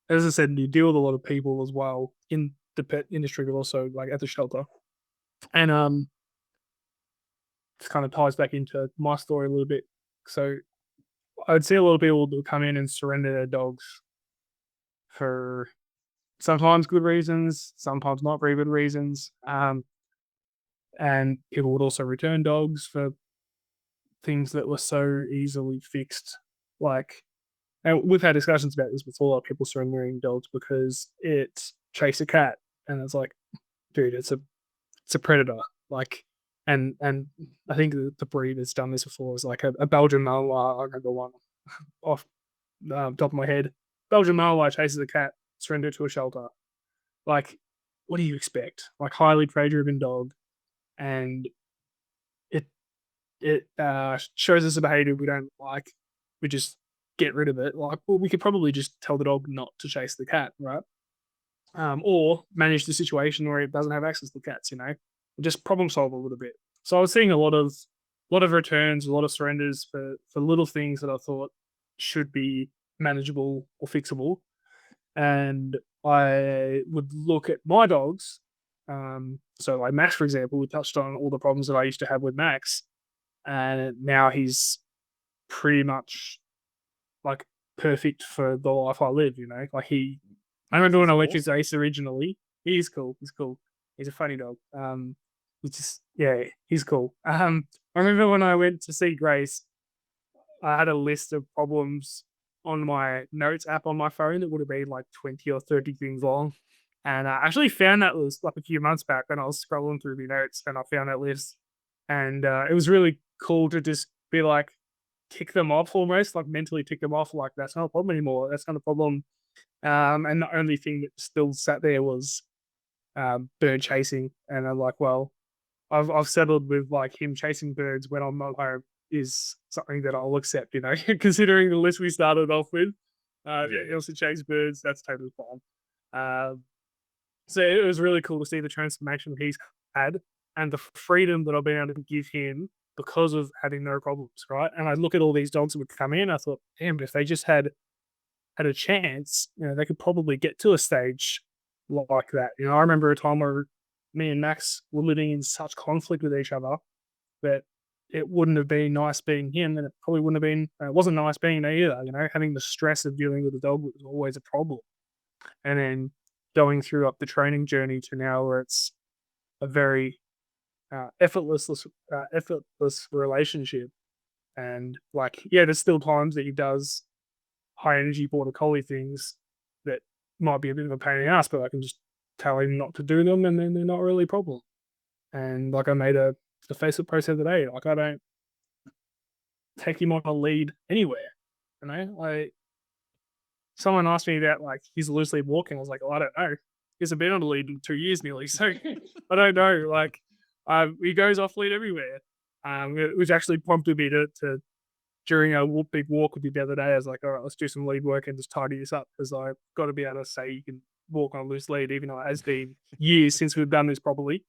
as I said, you deal with a lot of people as well in the pet industry, but also like at the shelter. And this kind of ties back into my story a little bit. So I'd see a lot of people that come in and surrender their dogs for sometimes good reasons, sometimes not very good reasons. And people would also return dogs for things that were so easily fixed. Like, and we've had discussions about this before, like people surrendering dogs because it chased a cat, and it's like, dude, it's a predator. Like, and I think the breed that's done this before is like a Belgian Malinois. I remember one off top of my head. Belgian Malinois chases a cat, surrendered to a shelter. Like, what do you expect? Like, highly prey-driven dog, and it shows us a behavior we don't like. We just get rid of it. Like, well, we could probably just tell the dog not to chase the cat, right? Or manage the situation where it doesn't have access to cats. Just problem solve a little bit. So I was seeing a lot of returns, a lot of surrenders for little things that I thought should be manageable or fixable. And I would look at my dogs. So like Max, for example, we touched on all the problems that I used to have with Max, and now he's pretty much like perfect for the life I live. Like I remember when He's I went to his awesome. race originally. He's cool. He's cool. He's a funny dog. Which is yeah, he's cool. I remember when I went to see Grace, I had a list of problems on my notes app on my phone that would have been like 20 or 30 things long. And I actually found that list like a few months back when I was scrolling through the notes and I found that list. And it was really cool to just be like, tick them off almost, like mentally tick them off, like that's not a problem anymore. That's not a problem. And the only thing that still sat there was bird chasing. And I'm like, well, I've settled with like him chasing birds when I'm not home is something that I'll accept, considering the list we started off with. He Yeah. also chase birds, that's totally fine. So it was really cool to see the transformation he's had and the freedom that I've been able to give him because of having no problems, right? And I look at all these dogs that would come in, I thought, damn, if they just had a chance, they could probably get to a stage like that. I remember a time where me and Max were living in such conflict with each other that it wouldn't have been nice being him, and it probably wouldn't have been. It wasn't nice being me either. Having the stress of dealing with a dog was always a problem, and then going through up the training journey to now where it's a very effortless relationship. And like, yeah, there's still times that he does high energy border collie things that might be a bit of a pain in the ass, but I can just tell him not to do them, and then they're not really a problem. And like I made a Facebook post the other day, like I don't take him on a lead anywhere. Like someone asked me about like his loose lead walking. I was like, well, I don't know. He hasn't been on a lead in 2 years nearly, so I don't know. Like, he goes off lead everywhere. Which actually prompted me to during a big walk with you the other day. I was like, all right, let's do some lead work and just tidy this up because I've got to be able to say you can walk on a loose lead, even though it has been years since we've done this properly.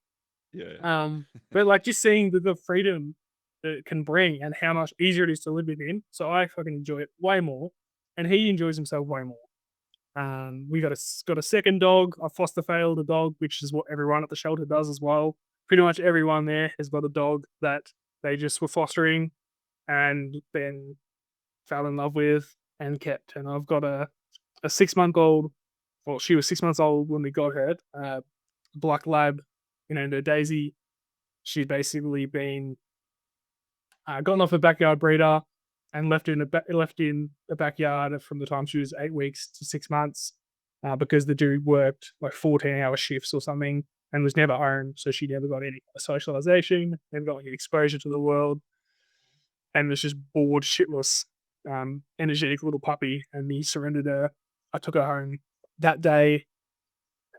Yeah. But like just seeing the freedom that it can bring and how much easier it is to live within. So I fucking enjoy it way more, and he enjoys himself way more. We got a second dog. I foster failed a dog, which is what everyone at the shelter does as well. Pretty much everyone there has got a dog that they just were fostering and then fell in love with and kept. And I've got a 6 month old. Well, she was 6 months old when we got her. Black lab, the Daisy. She's basically been gotten off a backyard breeder. and left in the backyard from the time she was 8 weeks to 6 months, because the dude worked like 14-hour shifts or something and was never home, so she never got any socialization, never got any exposure to the world, and was just bored shitless, energetic little puppy, and he surrendered her. I took her home that day,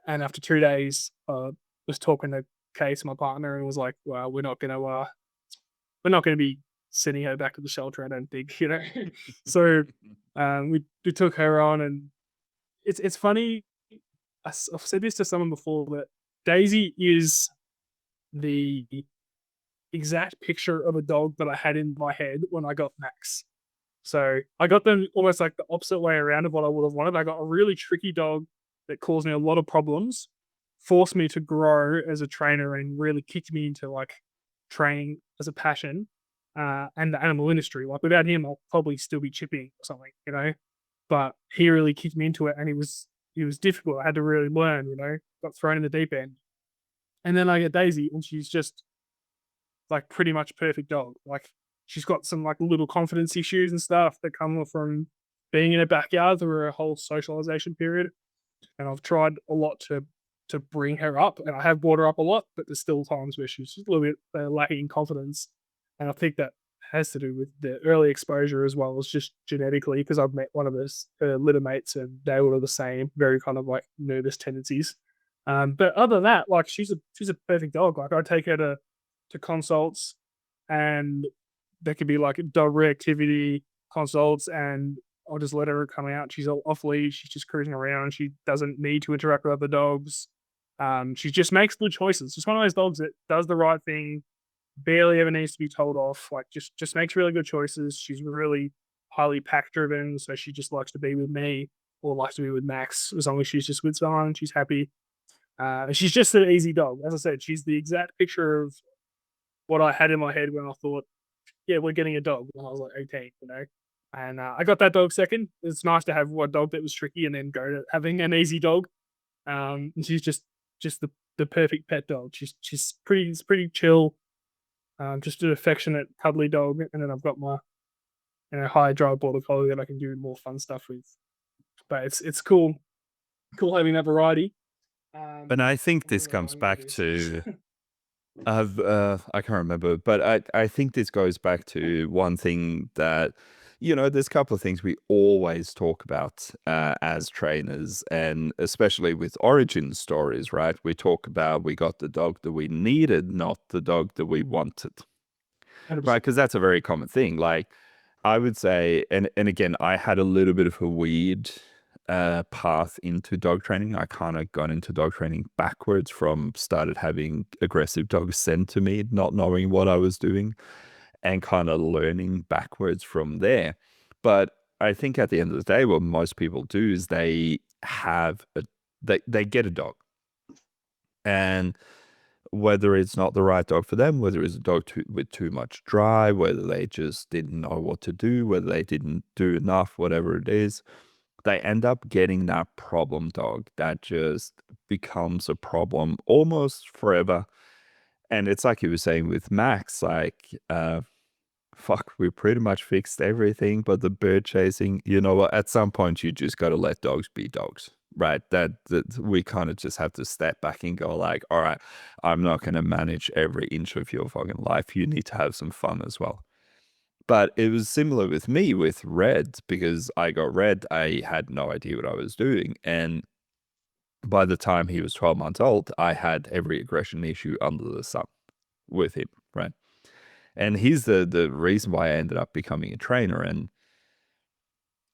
and after 2 days, was talking to Case, my partner, and was like, "Well, we're not gonna be sending her back to the shelter, I don't think," you know. So we took her on, and it's funny. Have said this to someone before, but Daisy is the exact picture of a dog that I had in my head when I got Max. So I got them almost like the opposite way around of what I would have wanted. I got a really tricky dog that caused me a lot of problems, forced me to grow as a trainer, and really kicked me into like training as a passion, and the animal industry. Like without him, I'll probably still be chipping or something, you know. But he really kicked me into it, and he was difficult. I had to really learn, you know. Got thrown in the deep end, and then I get Daisy, and she's just like pretty much perfect dog. Like she's got some like little confidence issues and stuff that come from being in a backyard through her whole socialization period. And I've tried a lot to bring her up, and I have brought her up a lot, but there's still times where she's just a little bit lacking in confidence, and I think that has to do with the early exposure as well as just genetically because I've met one of her litter mates and they were the same, very kind of like nervous tendencies. But other than that, like she's a perfect dog. Like I take her to consults, and there could be like dog reactivity consults, and I'll just let her come out. She's all off leash. She's just cruising around. She doesn't need to interact with other dogs. She just makes good choices. Just one of those dogs that does the right thing, barely ever needs to be told off. Like just makes really good choices. She's really highly pack driven, so she just likes to be with me or likes to be with Max. As long as she's just with someone, she's happy. She's just an easy dog. As I said, she's the exact picture of what I had in my head when I thought, yeah, we're getting a dog when I was like 18, you know. And I got that dog second. It's nice to have one dog that was tricky and then go to having an easy dog. And she's just the perfect pet dog. She's pretty chill, just an affectionate, cuddly dog. And then I've got my high drive border collie that I can do more fun stuff with. But it's cool having that variety. And I think Where this was I comes going with back this? to I can't remember, but I think this goes back to one thing that, there's a couple of things we always talk about as trainers, and especially with origin stories, right? We talk about we got the dog that we needed, not the dog that we wanted, right? 100%. Because that's a very common thing. Like I would say, and again, I had a little bit of a weird path into dog training. I kind of got into dog training backwards from started having aggressive dogs sent to me, not knowing what I was doing, and kind of learning backwards from there. But I think at the end of the day, what most people do is they get a dog, and whether it's not the right dog for them, whether it's a dog with too much drive, whether they just didn't know what to do, whether they didn't do enough, whatever it is, they end up getting that problem dog that just becomes a problem almost forever. And it's like you were saying with Max, like, fuck, we pretty much fixed everything, but the bird chasing, you know what? At some point, you just got to let dogs be dogs, right? That we kind of just have to step back and go, like, all right, I'm not going to manage every inch of your fucking life. You need to have some fun as well. But it was similar with me with Red because I got Red. I had no idea what I was doing. And by the time he was 12 months old, I had every aggression issue under the sun with him, right? And he's the reason why I ended up becoming a trainer. And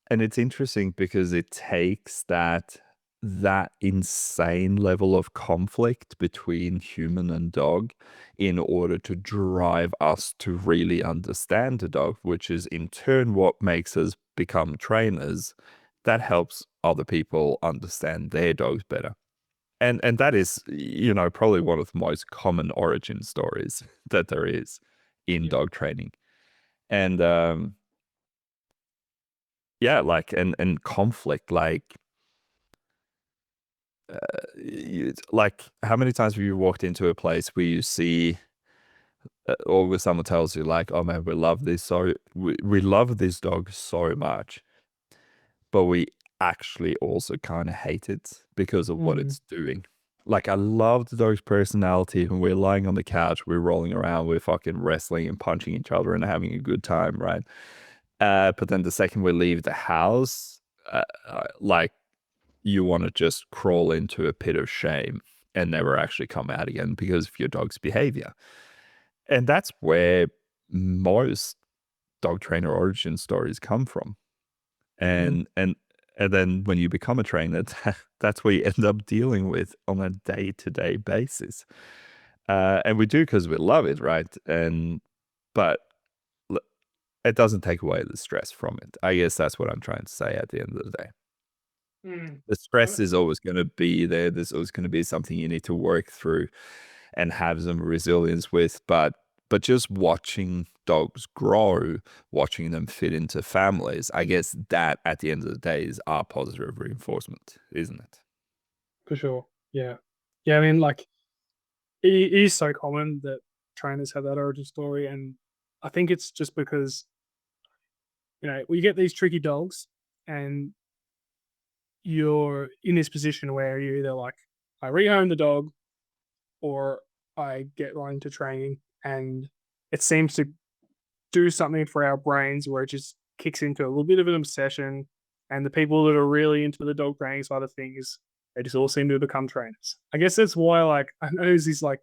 it's interesting because it takes that insane level of conflict between human and dog in order to drive us to really understand the dog, which is in turn what makes us become trainers. That helps other people understand their dogs better. And that is, probably one of the most common origin stories that there is in Yeah. dog training. And yeah, like and conflict, like like how many times have you walked into a place where you see or when someone tells you like, "Oh man, we love this dog so much, but we actually also kind of hate it because of what Mm. it's doing." Like I love the dog's personality, and we're lying on the couch, we're rolling around, we're fucking wrestling and punching each other and having a good time, right? But then the second we leave the house, like you want to just crawl into a pit of shame and never actually come out again because of your dog's behavior. And that's where most dog trainer origin stories come from. Mm. And then when you become a trainer, that's what you end up dealing with on a day-to-day basis. And we do because we love it, right? And but l- it doesn't take away the stress from it. I guess that's what I'm trying to say at the end of the day. Mm. The stress is always going to be there. There's always going to be something you need to work through and have some resilience with. But just watching dogs grow, watching them fit into families, I guess that at the end of the day is our positive reinforcement, isn't it? For sure. Yeah. Yeah. I mean, like, it is so common that trainers have that origin story. And I think it's just because, we get these tricky dogs and you're in this position where you're either like, I rehome the dog or I get right into training. And it seems to do something for our brains where it just kicks into a little bit of an obsession. And the people that are really into the dog training side of things, they just all seem to become trainers. I guess that's why, like, I know there's this like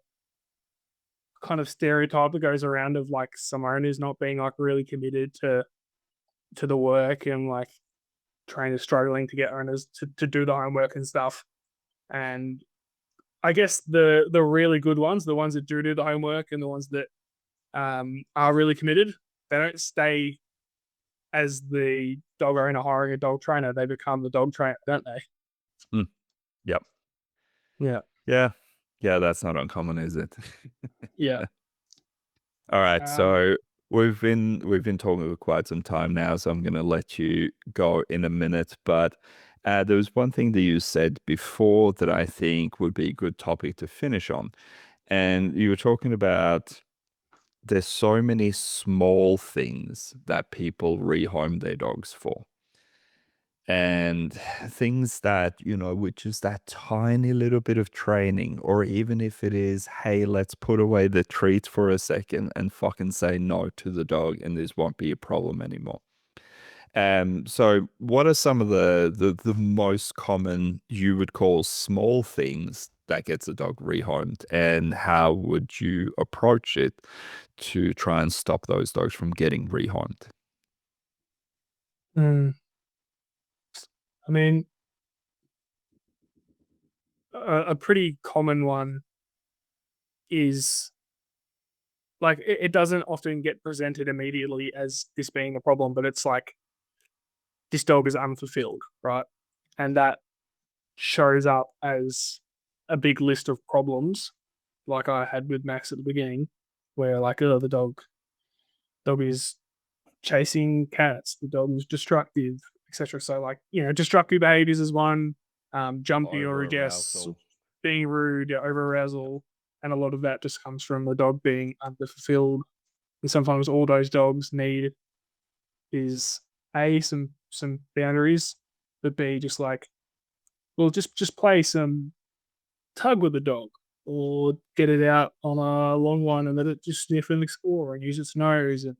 kind of stereotype that goes around of like some owners not being like really committed to the work and like trainers struggling to get owners to do the homework and stuff. And I guess the really good ones, the ones that do the homework and the ones that are really committed, they don't stay as the dog owner hiring a dog trainer. They become the dog trainer, don't they? Mm, yep. Yeah. Yeah. Yeah, that's not uncommon, is it? Yeah. All right, Um, so we've been talking for quite some time now, so I'm gonna let you go in a minute. But there was one thing that you said before that I think would be a good topic to finish on, and you were talking about there's so many small things that people rehome their dogs for. And things that, with just that tiny little bit of training, or even if it is, hey, let's put away the treats for a second and fucking say no to the dog, and this won't be a problem anymore. So what are some of the most common you would call small things that gets a dog rehomed, and how would you approach it to try and stop those dogs from getting rehomed? mm, I mean, a pretty common one is like it doesn't often get presented immediately as this being the problem, but it's like this dog is unfulfilled, right? And that shows up as a big list of problems, like I had with Max at the beginning, where like, oh, the dog is chasing cats, the dog is destructive, etc. So like, destructive behaviors is one, jumpy or Over yes, arousal. being rude, over arousal, and a lot of that just comes from the dog being underfulfilled. And sometimes all those dogs need is a some boundaries, but b just like, well, just play some tug with the dog or get it out on a long one and let it just sniff and explore and use its nose, and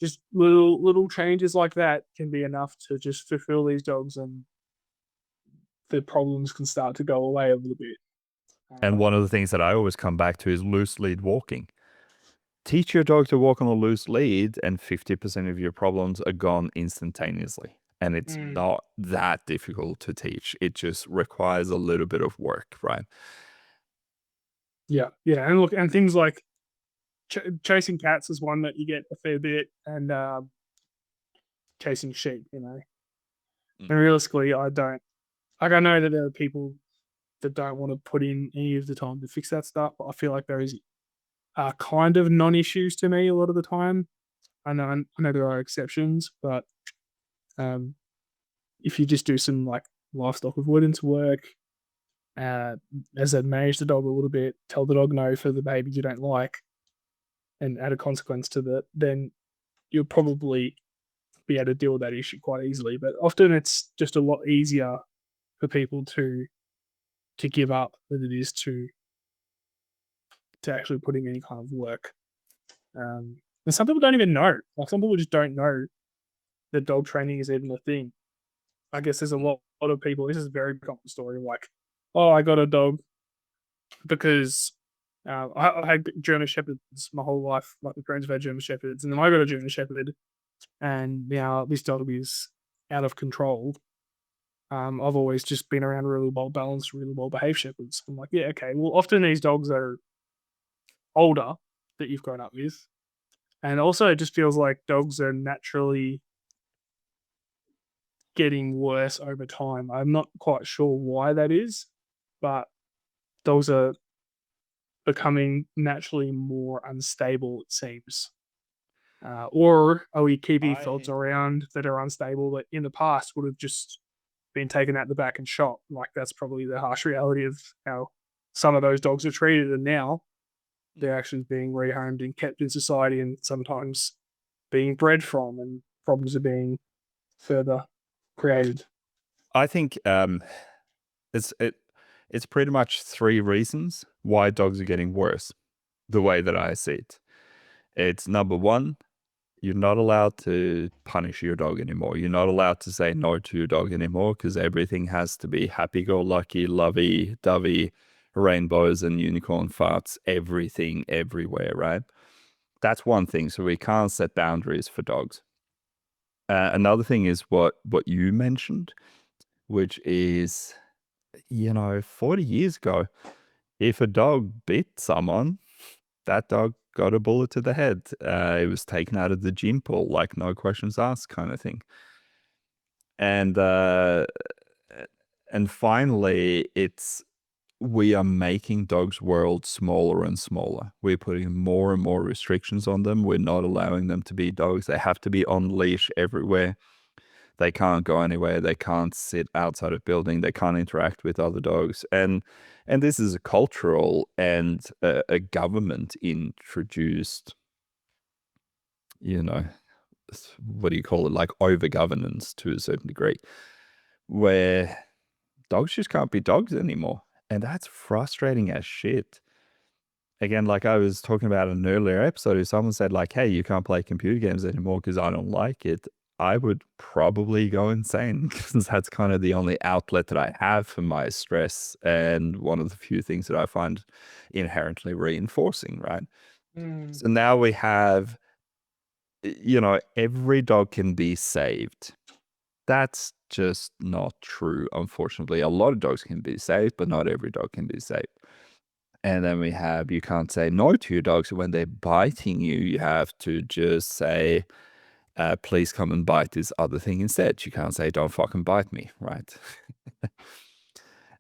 just little changes like that can be enough to just fulfill these dogs, and the problems can start to go away a little bit. And Um, one of the things that I always come back to is loose lead walking. Teach your dog to walk on a loose lead, and 50% of your problems are gone instantaneously. And it's mm, not that difficult to teach. It just requires a little bit of work, right? yeah, yeah, and look, and things like chasing cats is one that you get a fair bit, and chasing sheep, Mm. and realistically, I don't. Like, I know that there are people that don't want to put in any of the time to fix that stuff, but I feel like those are kind of non-issues to me a lot of the time. I know there are exceptions, but um, if you just do some like livestock avoidance work, uh, as I manage the dog a little bit, tell the dog no for the babies you don't like, and add a consequence to that, then you'll probably be able to deal with that issue quite easily. But often it's just a lot easier for people to give up than it is to actually put in any kind of work. And some people don't even know. Like some people just don't know that dog training is even a thing. I guess there's a lot of people. This is a very common story. Like, oh, I got a dog because I had German shepherds my whole life. Like my parents have had German shepherds, and then I got a German shepherd, and now this dog is out of control. I've always just been around really well balanced, really well behaved shepherds. I'm like, yeah, okay. Well, often these dogs are older that you've grown up with, and also it just feels like dogs are naturally getting worse over time. I'm not quite sure why that is, but dogs are becoming naturally more unstable, it seems. Or are we keeping thoughts I around that are unstable that in the past would have just been taken out the back and shot? Like that's probably the harsh reality of how some of those dogs are treated, and now they're actually being rehomed and kept in society, and sometimes being bred from, and problems are being further created. I think it's it it's pretty much three reasons why dogs are getting worse. The way that I see it, it's number one, you're not allowed to punish your dog anymore. You're not allowed to say no to your dog anymore because everything has to be happy-go-lucky, lovey-dovey, rainbows and unicorn farts, everything, everywhere, right? That's one thing. So we can't set boundaries for dogs. Another thing is what you mentioned, which is, 40 years ago, if a dog bit someone, that dog got a bullet to the head. It was taken out of the gene pool, like no questions asked, kind of thing. And finally, it's we are making dogs' world smaller and smaller. We're putting more and more restrictions on them. We're not allowing them to be dogs. They have to be on leash everywhere. They can't go anywhere. They can't sit outside of building. They can't interact with other dogs. And this is a cultural and a government introduced, you know, what do you call it? Like over governance to a certain degree, where dogs just can't be dogs anymore. And that's frustrating as shit. Again, like I was talking about in an earlier episode, if someone said like, "Hey, you can't play computer games anymore because I don't like it," I would probably go insane because that's kind of the only outlet that I have for my stress and one of the few things that I find inherently reinforcing, right? Mm, So now we have, every dog can be saved. That's just not true, unfortunately. A lot of dogs can be saved, but not every dog can be saved. And then we have you can't say no to your dogs when they're biting you. You have to just say, please come and bite this other thing instead. You can't say, don't fucking bite me, right?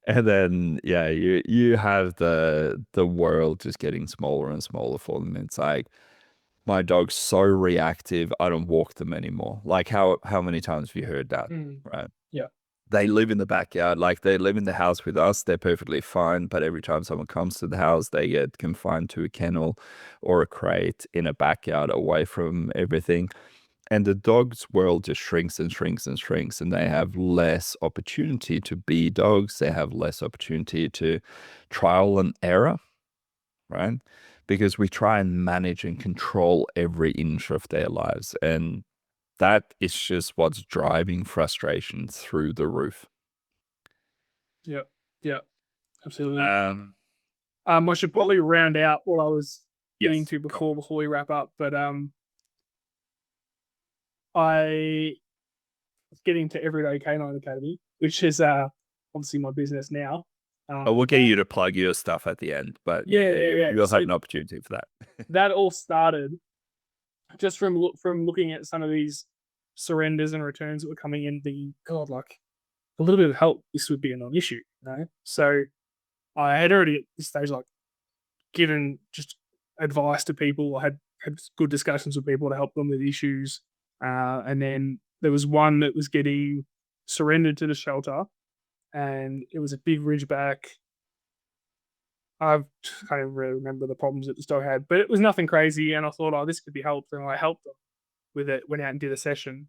And then yeah, you have the world just getting smaller and smaller for them. It's like my dog's so reactive, I don't walk them anymore. Like how many times have you heard that? mm, Right. yeah. They live in the backyard, like they live in the house with us, they're perfectly fine. But every time someone comes to the house, they get confined to a kennel or a crate in a backyard away from everything. And the dog's world just shrinks and shrinks and shrinks, and they have less opportunity to be dogs. They have less opportunity to trial and error, right? Because we try and manage and control every inch of their lives. And that is just what's driving frustration through the roof. Yeah. Yeah. Absolutely. Um, I should well, probably round out what I was getting yes, to go. before we wrap up. But I was getting to Everyday Canine Academy, which is obviously my business now. We'll get you to plug your stuff at the end, but Yeah, yeah, yeah, yeah. you'll have So an opportunity for that. that all started just from looking at some of these surrenders and returns that were coming in. The God, like a little bit of help, this would be a non-issue. So I had already at this stage like given just advice to people. I had good discussions with people to help them with issues. And then there was one that was getting surrendered to the shelter, and it was a big Ridgeback. I can't even really remember the problems that the dog had, but it was nothing crazy. And I thought, oh, this could be helped, and I helped them with it. Went out and did a session,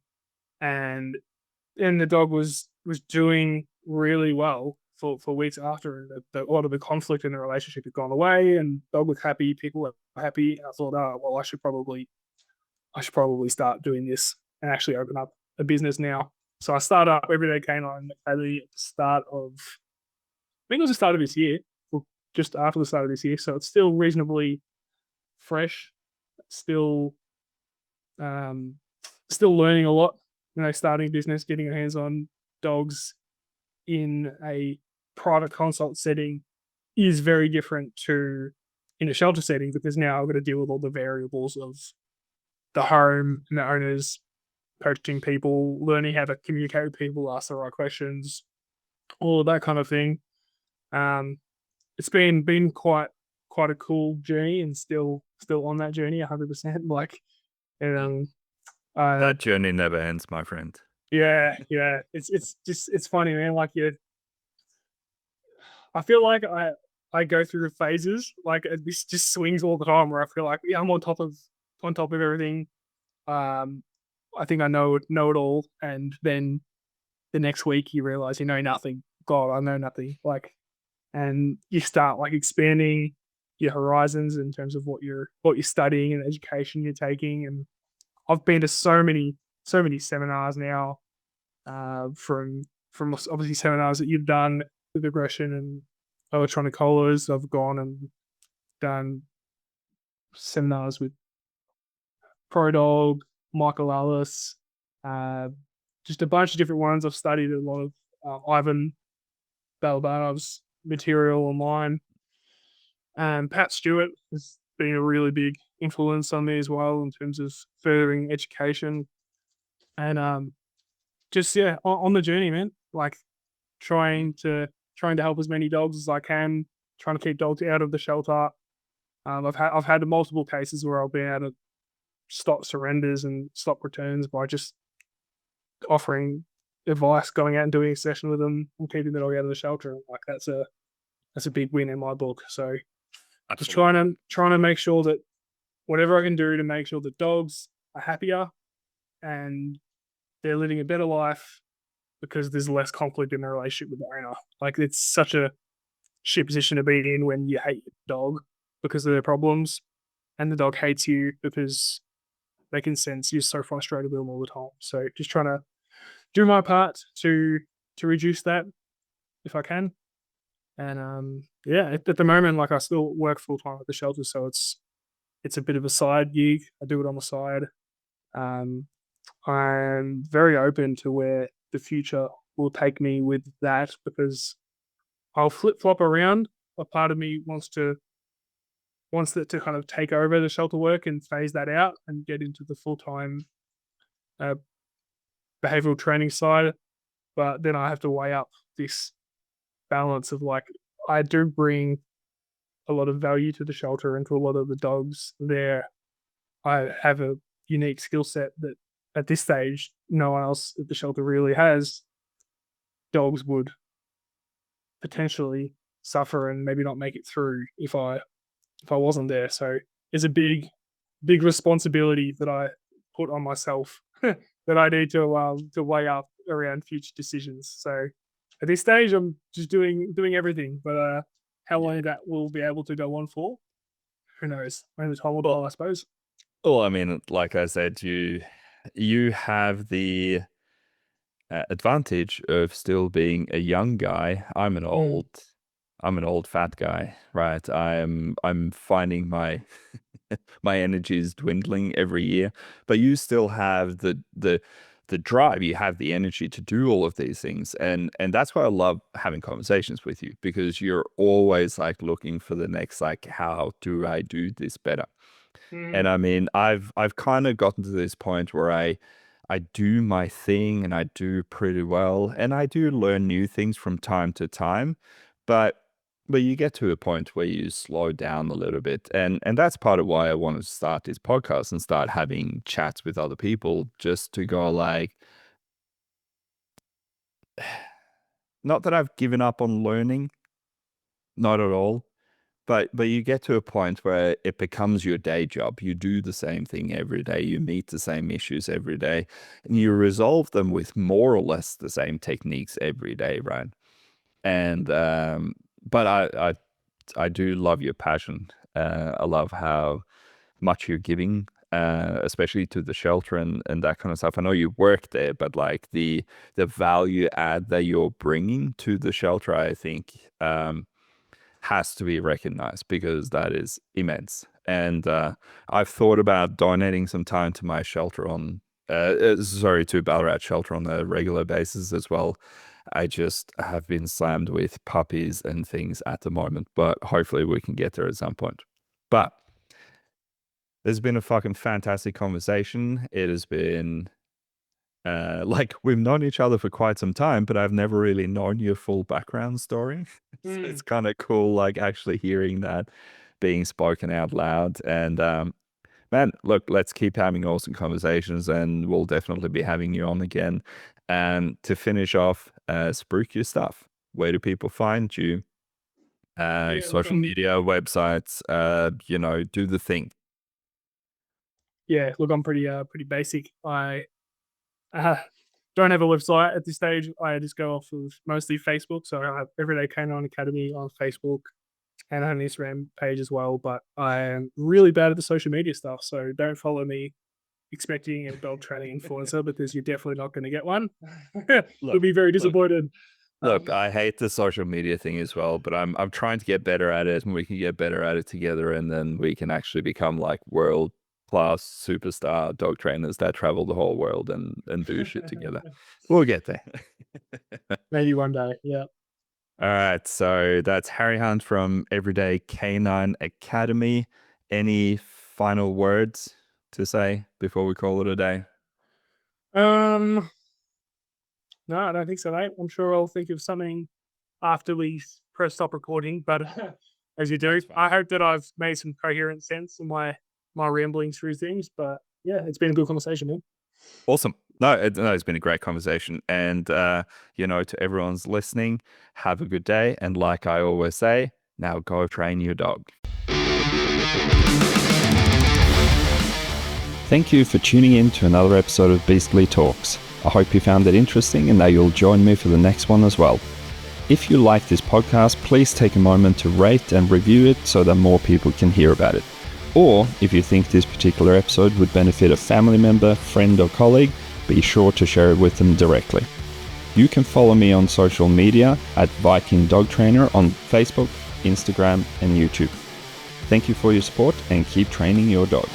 and the dog was doing really well for weeks after. And a lot of the conflict in the relationship had gone away, and dog was happy, people were happy. And I thought, oh well, I should probably start doing this and actually open up a business now. So I started up Everyday Canine Academy at the start of, I think it was the start of this year, or just after the start of this year. So it's still reasonably fresh, still um, still learning a lot. Starting business, getting your hands on dogs in a private consult setting is very different to in a shelter setting, because now I've got to deal with all the variables of the home and the owners, coaching people, learning how to communicate with people, ask the right questions, all of that kind of thing. Um, it's been quite a cool journey, and still on that journey 100%. Like, and uh, That journey never ends, my friend. yeah, it's just it's funny, man. Like, I feel like I go through phases, like this just swings all the time, where I feel like, yeah, I'm on top of everything. Um, I think I know it all, and then the next week you realize you know nothing. God, I know nothing. Like, and you start like expanding your horizons in terms of what you're studying and education you're taking. And I've been to so many seminars now, from obviously seminars that you've done with aggression and electronic collars. I've gone and done seminars with ProDog, Michael Ellis, uh, just a bunch of different ones. I've studied a lot of Ivan Balabanov's material online. Pat Stewart has been a really big influence on me as well in terms of furthering education. And just yeah, on the journey, man. Like, trying to help as many dogs as I can, trying to keep dogs out of the shelter. I've had multiple cases where I've been able to stop surrenders and stop returns by just offering advice, going out and doing a session with them, and keeping the dog out of the shelter. Like, that's a big win in my book. So just Absolutely. trying to make sure that whatever I can do to make sure that dogs are happier and they're living a better life, because there's less conflict in the relationship with the owner. Like, it's such a shit position to be in when you hate your dog because of their problems, and the dog hates you because they can sense you're so frustrated with them all the time. So just trying to do my part to reduce that if I can. And yeah, at the moment, like, I still work full time at the shelter, so it's a bit of a side gig. I do it on the side. Um, I'm very open to where the future will take me with that, because I'll flip flop around. A part of me wants it to kind of take over the shelter work and phase that out and get into the full time uh, behavioral training side. But then I have to weigh up this balance of, like, I do bring a lot of value to the shelter and to a lot of the dogs there. I have a unique skill set that at this stage no one else at the shelter really has. Dogs would potentially suffer and maybe not make it through if I wasn't there. So it's a big responsibility that I put on myself that I need to weigh up around future decisions. So at this stage, I'm just doing everything. But how Yeah. long that will be able to go on for, who knows? Only time will Well, tell, I suppose. I mean, like I said, you have the advantage of still being a young guy. Mm. I'm an old fat guy, right? I'm finding my energy is dwindling every year, but you still have the drive, you have the energy to do all of these things. And that's why I love having conversations with you, because you're always like looking for the next, like, how do I do this better? And Mm. I mean, I've kind of gotten to this point where I do my thing and I do pretty well, and I do learn new things from time to time, but you get to a point where you slow down a little bit, and that's part of why I wanted to start this podcast and start having chats with other people, just to go like, not that I've given up on learning, not at all, But you get to a point where it becomes your day job. You do the same thing every day. You meet the same issues every day, and you resolve them with more or less the same techniques every day, right? And but I do love your passion. I love how much you're giving, especially to the shelter and that kind of stuff. I know you work there, but like the value add that you're bringing to the shelter, I think, has to be recognized because that is immense. And I've thought about donating some time to my shelter to Ballarat Shelter on a regular basis as well. I just have been slammed with puppies and things at the moment, but hopefully we can get there at some point. But there's been a fucking fantastic conversation. It has been like we've known each other for quite some time, but I've never really known your full background story. So it's kind of cool, like actually hearing that being spoken out loud. And man, look, let's keep having awesome conversations, and we'll definitely be having you on again. And to finish off, spruik your stuff. Where do people find you? Yeah, look, Social media, websites, do the thing. I'm pretty basic. I uh, don't have a website at this stage. I just go off of mostly Facebook. So I have Everyday Canine Academy on Facebook and I have an Instagram page as well. But I am really bad at the social media stuff. So don't follow me expecting a dog training influencer because you're definitely not going to get one. You'll Look, be very look, disappointed. Look, I hate the social media thing as well, but I'm trying to get better at it, and we can get better at it together, and then we can actually become like world class superstar dog trainers that travel the whole world and do shit together. We'll get there. Maybe one day. Yeah. All right, so that's Harry Hunt from Everyday Canine Academy. Any final words to say before we call it a day? Um, no, I don't think so, mate. I'm sure I'll think of something after we press stop recording. But as you do, That's fine. I hope that I've made some coherent sense in my ramblings through things. But yeah, it's been a good conversation, man. Awesome. No, it's been a great conversation. And, to everyone's listening, have a good day. And like I always say, now go train your dog. Thank you for tuning in to another episode of Beastly Talks. I hope you found it interesting and that you'll join me for the next one as well. If you like this podcast, please take a moment to rate and review it so that more people can hear about it. Or if you think this particular episode would benefit a family member, friend, or colleague, be sure to share it with them directly. You can follow me on social media at Viking Dog Trainer on Facebook, Instagram, and YouTube. Thank you for your support and keep training your dog.